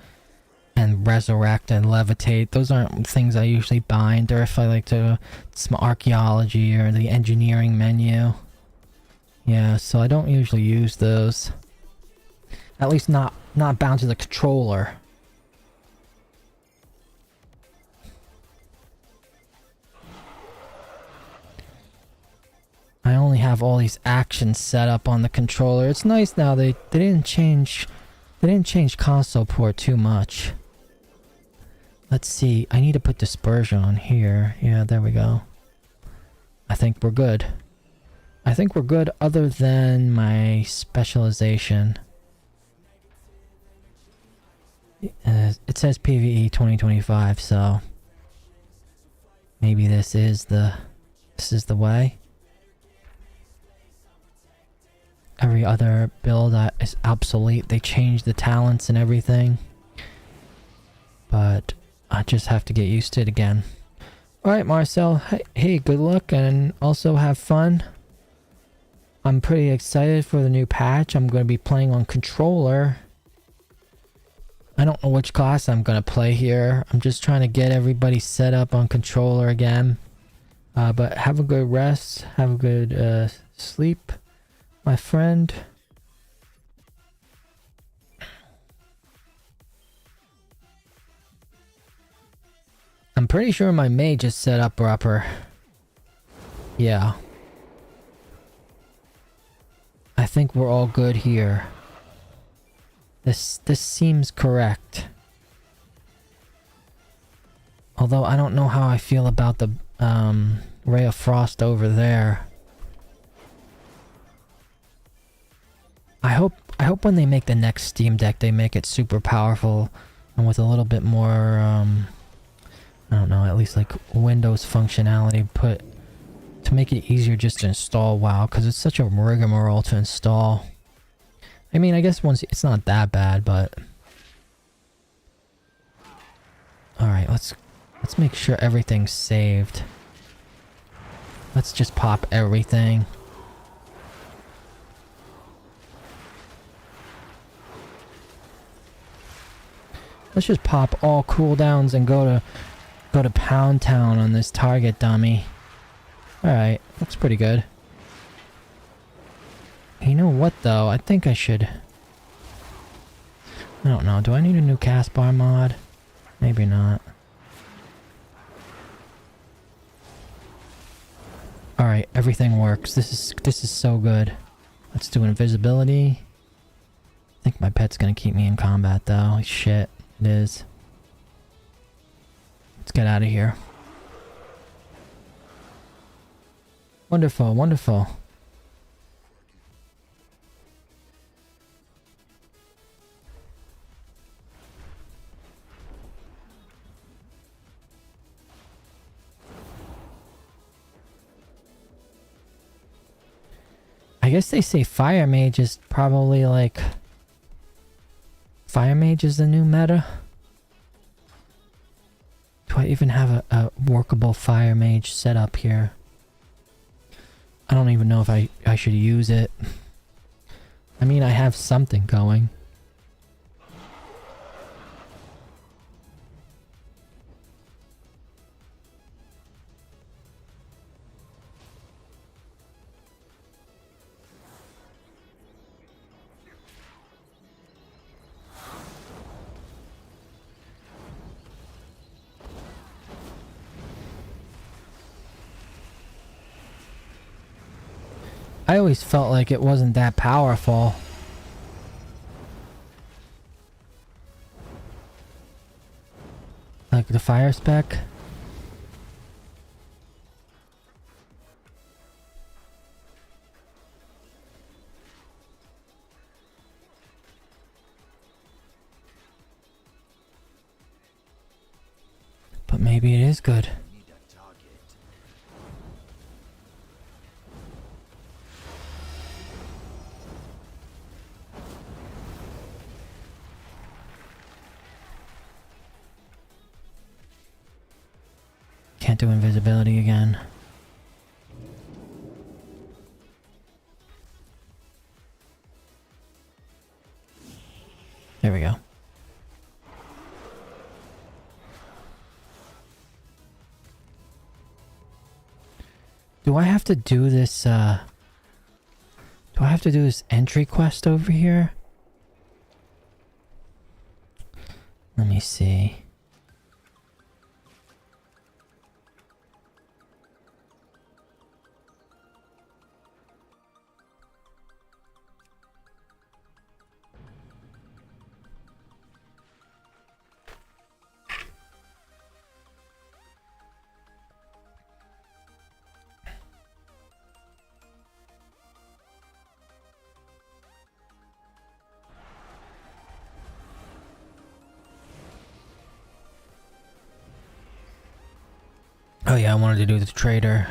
And resurrect and levitate. Those aren't things I usually bind, or if I like to some archaeology or the engineering menu. Yeah, so I don't usually use those. At least not bound to the controller. I only have all these actions set up on the controller. It's nice now they didn't change console port too much. Let's see, I need to put dispersion on here. Yeah, there we go. I think we're good. I think we're good other than my specialization. It says PvE 2025, so maybe this is the way. Every other build is obsolete. They changed the talents and everything. But I just have to get used to it again. Alright, Marcel. Hey, good luck and also have fun. I'm pretty excited for the new patch. I'm going to be playing on controller. I don't know which class I'm going to play here. I'm just trying to get everybody set up on controller again. But have a good rest. Have a good sleep, my friend. I'm pretty sure my mage is set up proper. Yeah. I think we're all good here. This seems correct. Although I don't know how I feel about the Ray of Frost over there. I hope when they make the next Steam Deck they make it super powerful and with a little bit more I don't know, at least like Windows functionality put to make it easier just to install WoW, because it's such a rigmarole to install. I mean, I guess once it's not that bad, but all right, let's make sure everything's saved. Let's just pop everything. Let's just pop all cooldowns and go to Pound Town on this target dummy. All right, looks pretty good. You know what though? I think I should. I don't know. Do I need a new cast bar mod? Maybe not. Alright, everything works. This is so good. Let's do invisibility. I think my pet's gonna keep me in combat though. Shit, it is. Let's get out of here. Wonderful, wonderful. I guess they say Fire Mage is probably like... Fire Mage is the new meta? Do I even have a workable Fire Mage set up here? I don't even know if I should use it. I mean, I have something going. I always felt like it wasn't that powerful. Like the fire spec. But maybe it is good. Can't do invisibility again. There we go. Do I have to do this, do I have to do this entry quest over here? Let me see. Oh yeah, I wanted to do the trader.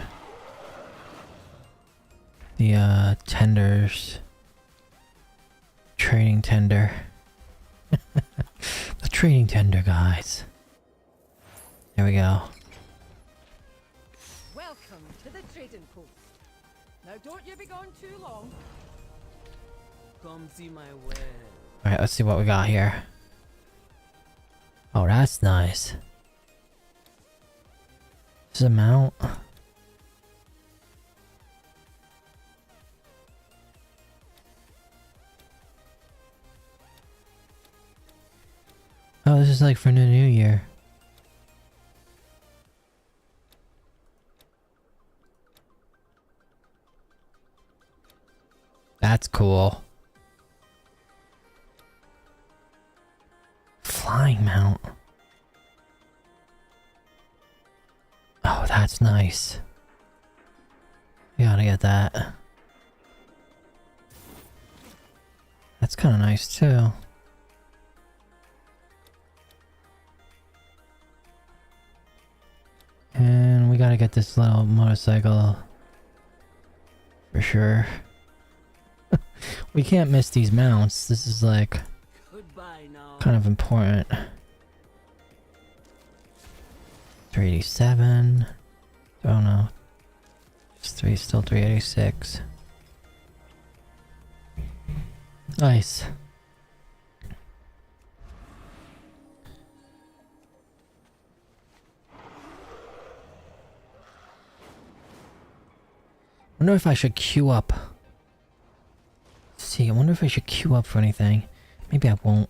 The tenders. Trading tender. The trading tender, guys. There we go. Welcome to the trading post. Now don't you be gone too long. Come see my well. Alright, let's see what we got here. Oh, that's nice. This is a mount. Oh, this is like for the new year. that's cool. Flying mount. Oh, that's nice. We gotta get that. That's kind of nice too. And we gotta get this little motorcycle for sure. We can't miss these mounts. This is like Goodbye now. kind of important. 387. Oh no. It's still 386. Nice. Wonder if I should queue up. See, I wonder if I should queue up for anything. Maybe I won't.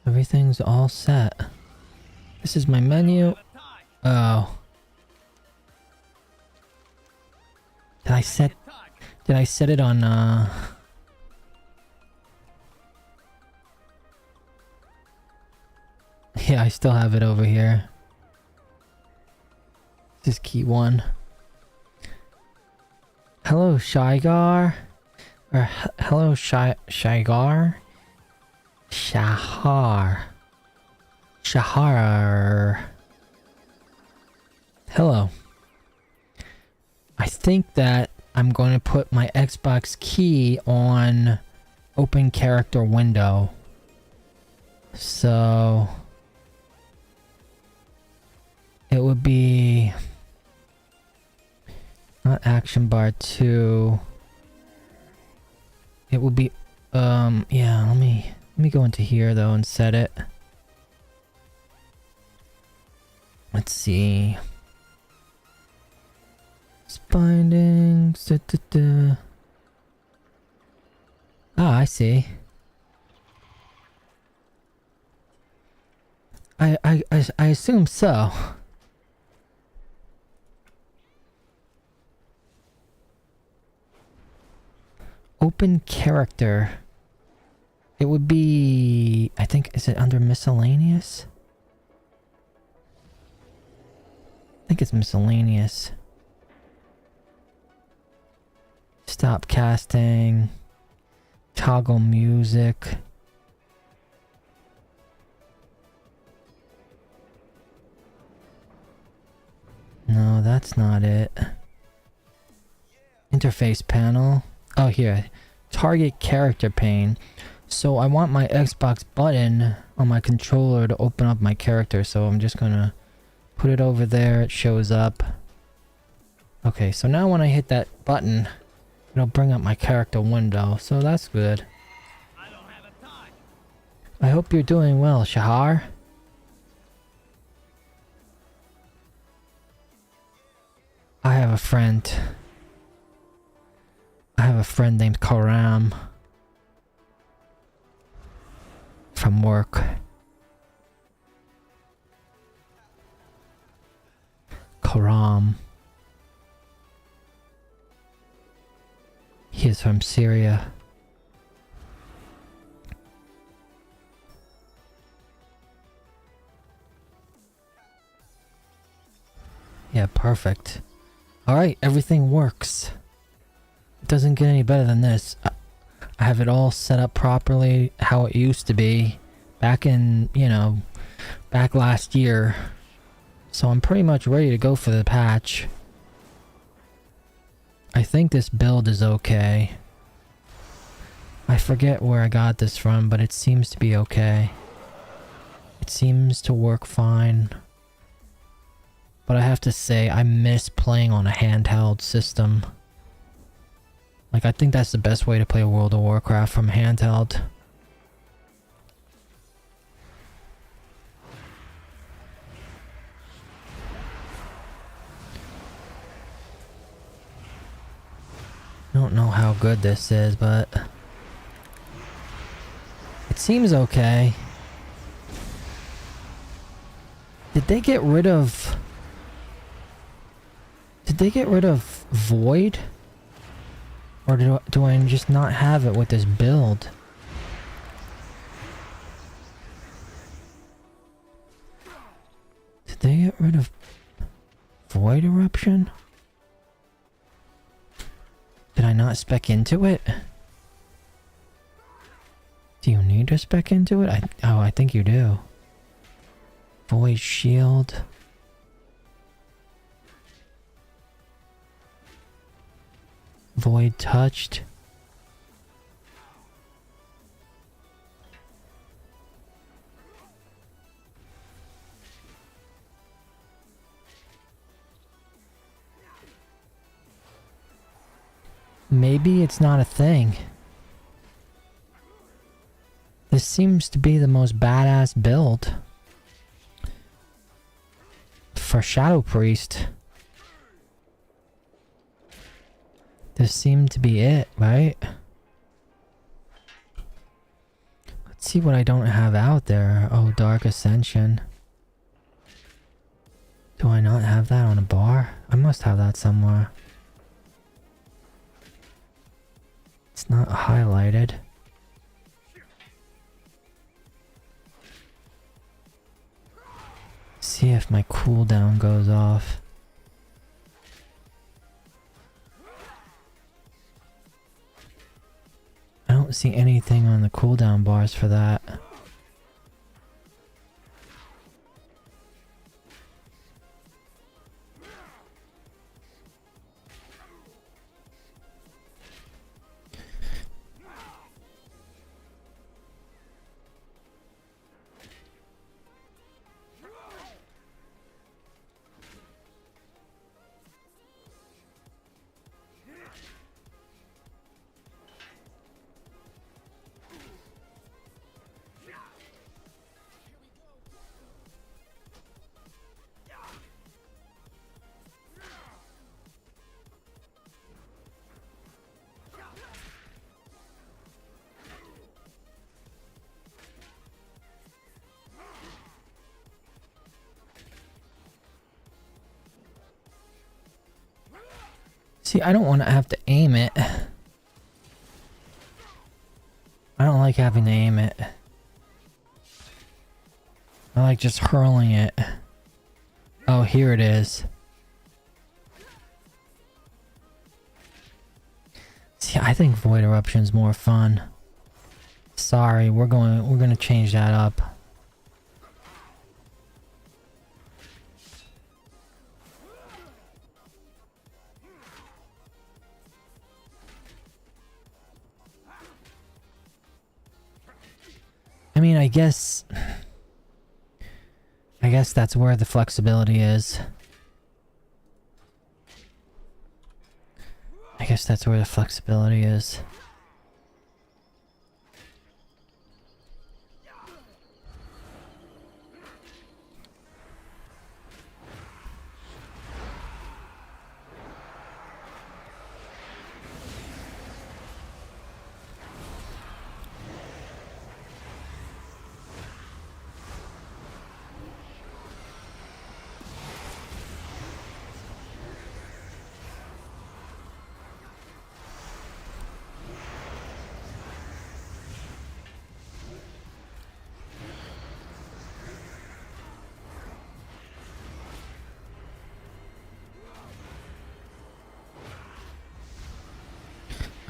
Everything's all set. This is my menu. Oh. Did I set it on Yeah, I still have it over here. This is key 1. Hello, Shigar. Or hello, Shigar. Shahar. Hello. I think that I'm going to put my Xbox key on open character window. So it would be not action bar 2. It would be yeah, let me go into here though and set it. Let's see. Bindings. Ah, I see. I assume so. Open character. It would be, I think, is it under miscellaneous? I think it's miscellaneous. Stop casting. Toggle music. No, that's not it. Interface panel. Oh, here. Target character pane. So I want my Xbox button on my controller to open up my character. So I'm just gonna put it over there. It shows up. Okay, so now when I hit that button, it'll bring up my character window. So that's good. I hope you're doing well, Shahar. I have a friend. I have a friend named Karam. From work. Karam. He is from Syria. Yeah, perfect. Alright, everything works. It doesn't get any better than this. I have it all set up properly, how it used to be. Back in, you know, back last year. So I'm pretty much ready to go for the patch. I think this build is okay. I forget where I got this from, but it seems to be okay. It seems to work fine. But I have to say, I miss playing on a handheld system. Like, I think that's the best way to play World of Warcraft, from handheld. I don't know how good this is, but it seems okay. Did they get rid of they get rid of Void? Or do I just not have it with this build? Did they get rid of Void Eruption? Did I not spec into it? Do you need to spec into it? I think you do. Void Shield. Void Touched. Maybe it's not a thing. This seems to be the most badass build for Shadow Priest. This seemed to be it, right? Let's see what I don't have out there. Oh, Dark Ascension. Do I not have that on a bar? I must have that somewhere. It's not highlighted. See if my cooldown goes off. I don't see anything on the cooldown bars for that. See, I don't want to have to aim it. I don't like having to aim it. I like just hurling it. Oh, here it is. See, I think Void Eruption's more fun. Sorry, we're gonna change that up. I mean, I guess that's where the flexibility is. I guess that's where the flexibility is.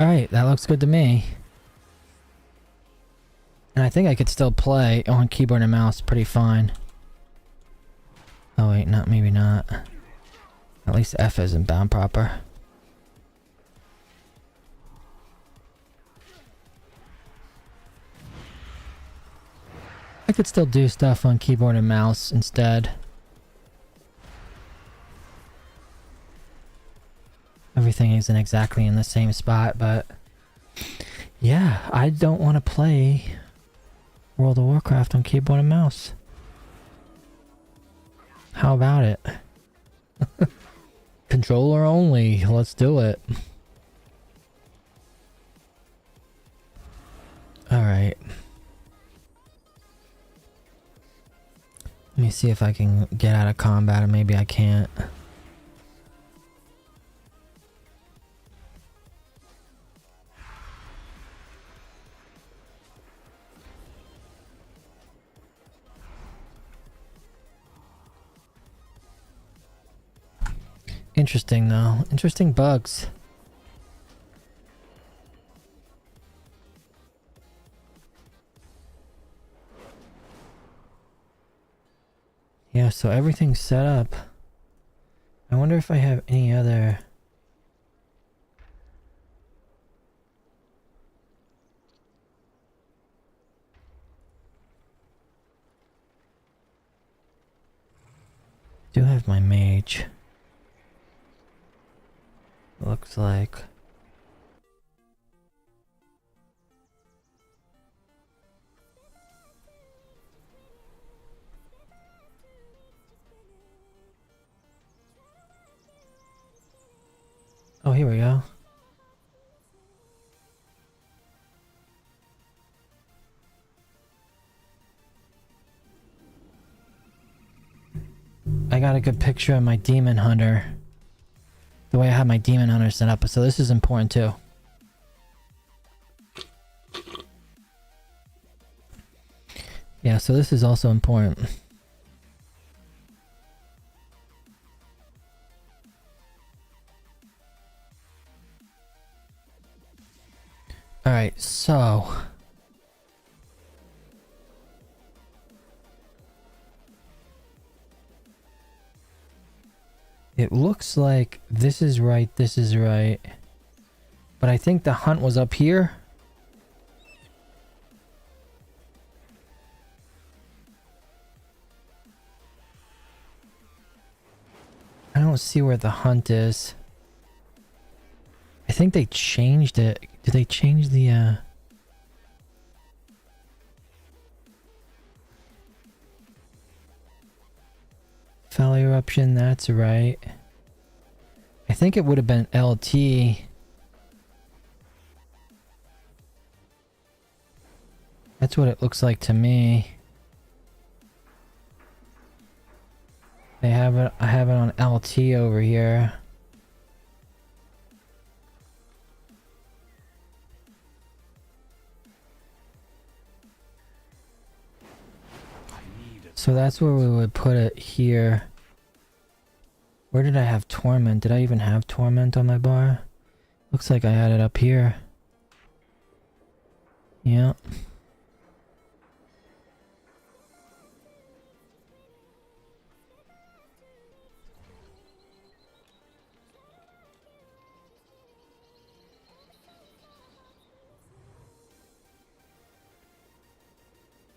Alright, that looks good to me. And I think I could still play on keyboard and mouse pretty fine. Oh wait, maybe not. At least F isn't bound proper. I could still do stuff on keyboard and mouse instead. Everything isn't exactly in the same spot, but yeah, I don't want to play World of Warcraft on keyboard and mouse. How about it? Controller only, let's do it. Alright. Let me see if I can get out of combat, or maybe I can't. Interesting though. Interesting bugs. Yeah, so everything's set up. I wonder if I have any other... I do have my mage. Looks like. Oh, here we go. I got a good picture of my demon hunter. The way I have my demon hunter set up, so this is important too. Yeah, so this is also important. Alright, so... it looks like this is right, this is right. But I think the hunt was up here. I don't see where the hunt is. I think they changed it. Did they change the, Fell eruption, that's right. I think it would have been LT. That's what it looks like to me. They have it, I have it on LT over here. So that's where we would put it here. Where did I have torment? Did I even have torment on my bar? Looks like I had it up here. Yeah.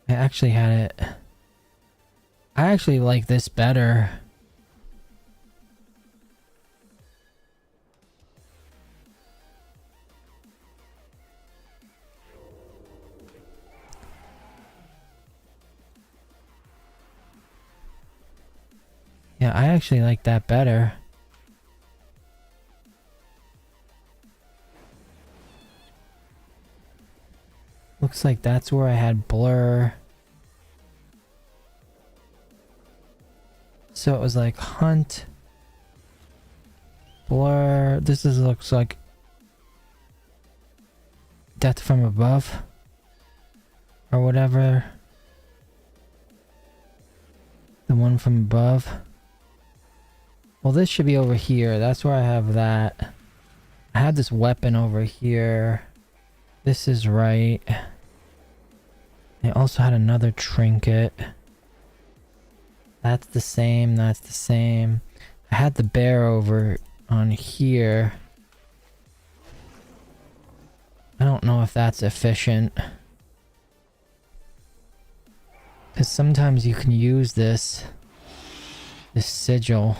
I actually had it. I actually like this better. Yeah, I actually like that better. Looks like that's where I had blur. So it was like hunt, blur. This is looks like death from above or whatever. The one from above. Well, this should be over here. That's where I have that. I have this weapon over here. This is right. I also had another trinket. That's the same, that's the same. I had the bear over on here. I don't know if that's efficient. Because sometimes you can use this sigil.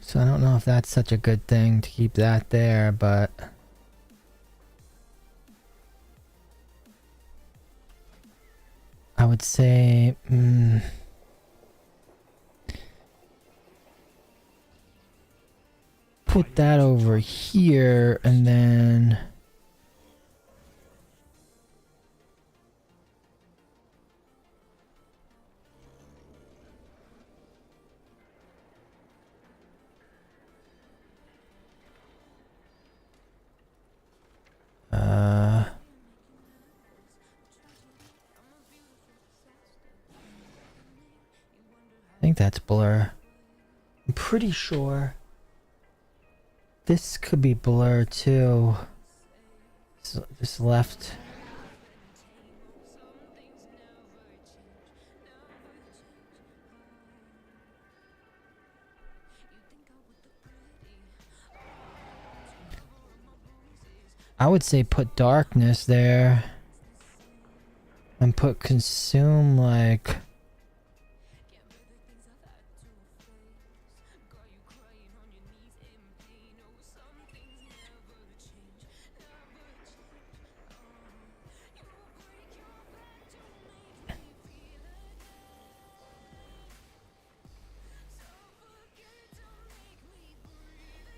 So I don't know if that's such a good thing to keep that there, but... I would say... put that over here, and then... think that's blur. I'm pretty sure this could be blur too. This left. I would say put darkness there. And put consume like...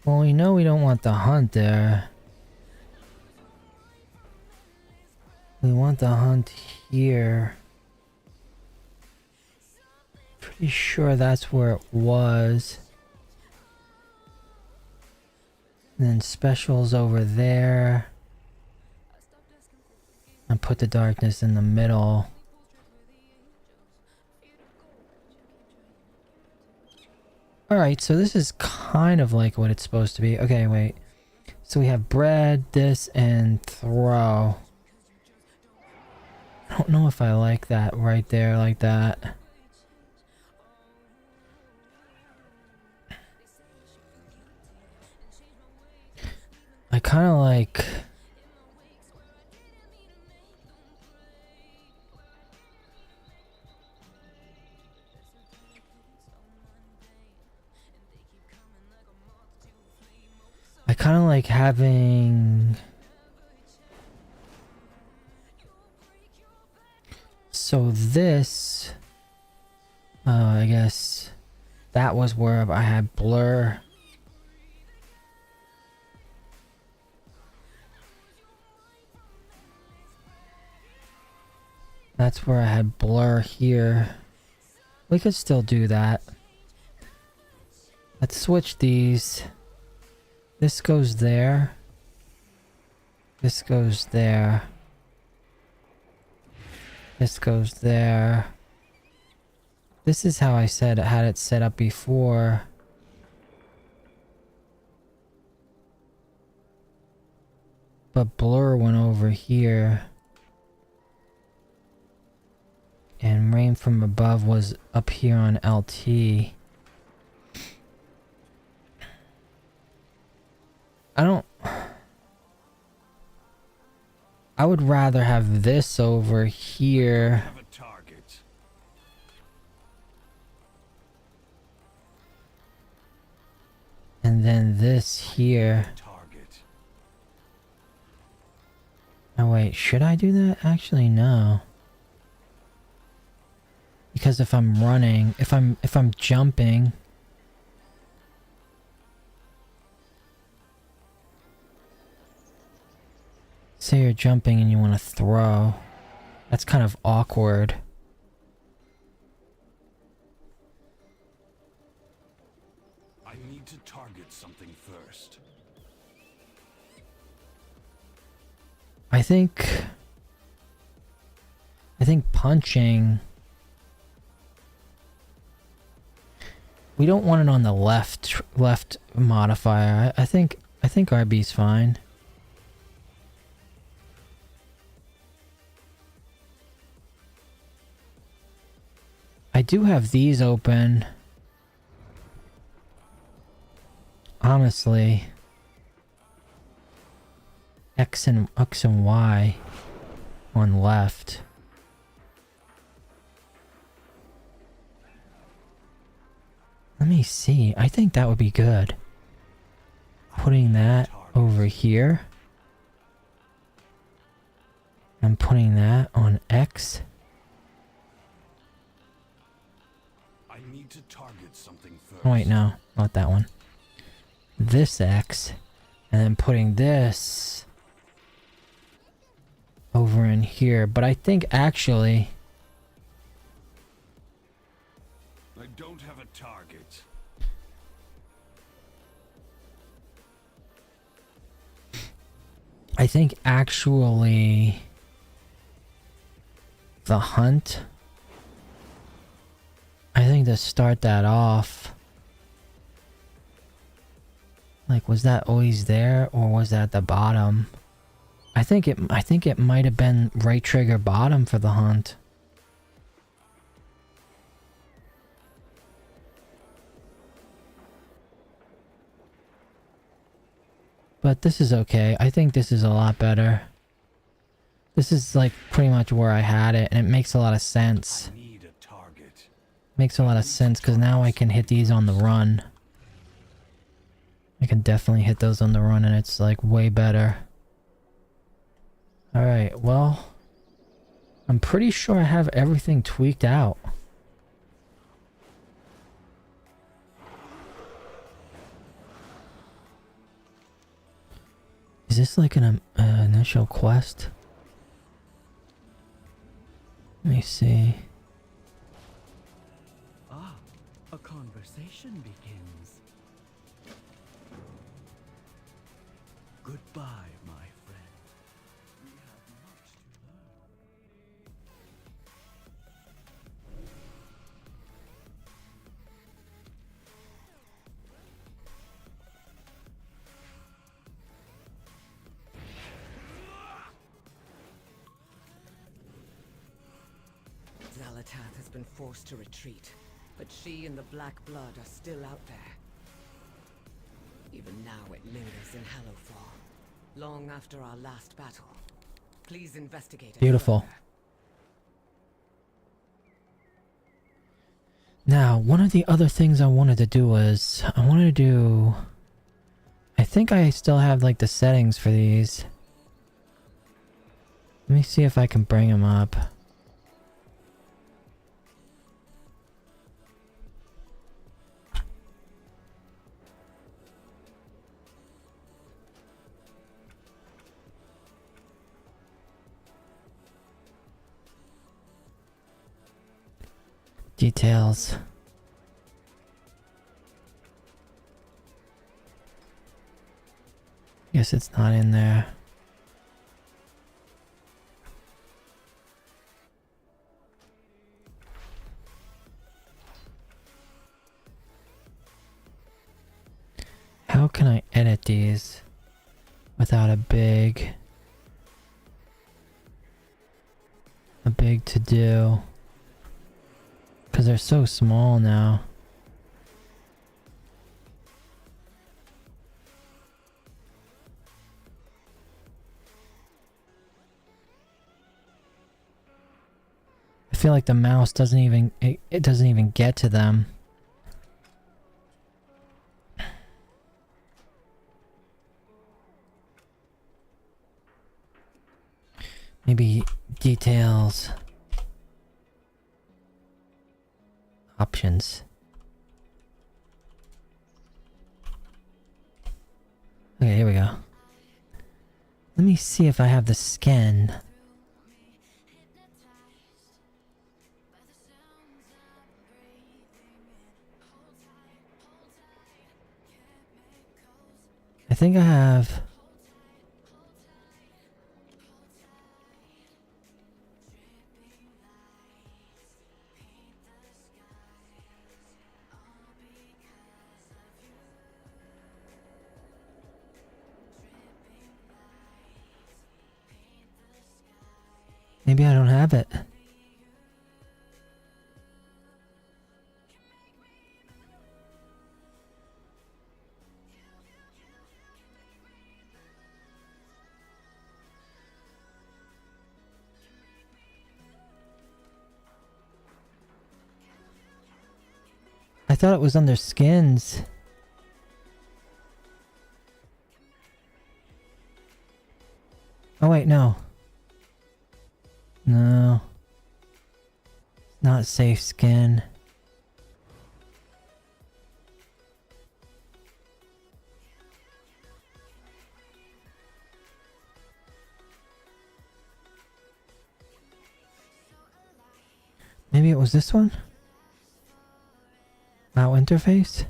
Well, we know we don't want the hunt there. We want the hunt here. Pretty sure that's where it was. And then specials over there. And put the darkness in the middle. Alright, so this is kind of like what it's supposed to be. Okay, wait. So we have bread, this, and throw. I don't know if I like that right there like that. I kind of like... I kind of like having... So this... I guess that was where I had blur. That's where I had blur here. We could still do that. Let's switch these. This goes there. This goes there. This goes there. This is how I said I had it set up before. But blur went over here. And rain from above was up here on LT. I would rather have this over here. Have a target. And then this here. Target. Oh wait, should I do that? Actually, no. Because if I'm running, if I'm jumping, say you're jumping and you want to throw, that's kind of awkward. I need to target something first. I think punching. We don't want it on the left modifier. I think RB's fine. I do have these open. Honestly. X and Y on left. Let me see. I think that would be good. Putting that over here. And putting that on X. I need to target something first. Oh wait, no. Not that one. This X. And then putting this over in here. But I think actually... I don't have a target. I think actually... the hunt... I think something to start that off. Like, was that always there, or was that at the bottom? I think it might have been right trigger bottom for the hunt. But this is okay. I think this is a lot better. This is like pretty much where I had it, and it makes a lot of sense. I need a target. Makes a lot of sense because now I can hit these on the run. I can definitely hit those on the run, and it's like way better. Alright, well, I'm pretty sure I have everything tweaked out. Is this like an initial quest? Let me see. Ah, a conversation begins. Goodbye, my friend. We have much to learn. Zalatath has been forced to retreat, but she and the Black Blood are still out there. Even now it lingers in Hallowfall, long after our last battle. Please investigate it Beautiful. further. Now, one of the other things I wanted to do was, I think I still have like the settings for these. Let me see if I can bring them up. Details. Guess it's not in there. How can I edit these without a big to do? Because they're so small now. I feel like the mouse doesn't even, it doesn't even get to them. Maybe details. Options. Okay, here we go. Let me see if I have the skin. I think I have. Maybe I don't have it. I thought it was under skins. Oh wait, no. No. Not safe skin. Maybe it was this one? Wow, interface?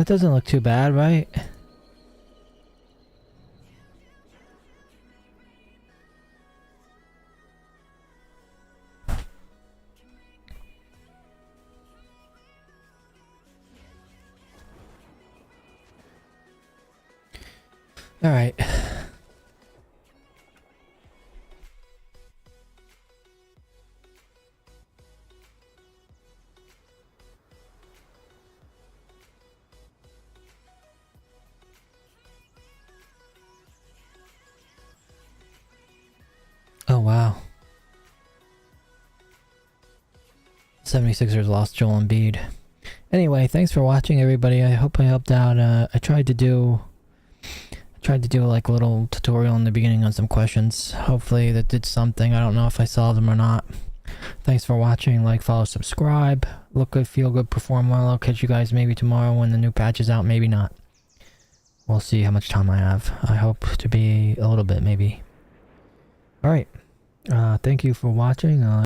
That doesn't look too bad, right? All right. Oh, wow. 76ers lost Joel Embiid. Anyway, thanks for watching, everybody. I hope I helped out. I tried to do like a little tutorial in the beginning on some questions. Hopefully that did something. I don't know if I solved them or not. Thanks for watching. Like, follow, subscribe. Look good, feel good, perform well. I'll catch you guys maybe tomorrow when the new patch is out. Maybe not. We'll see how much time I have. I hope to be a little bit, maybe. Alright. Thank you for watching.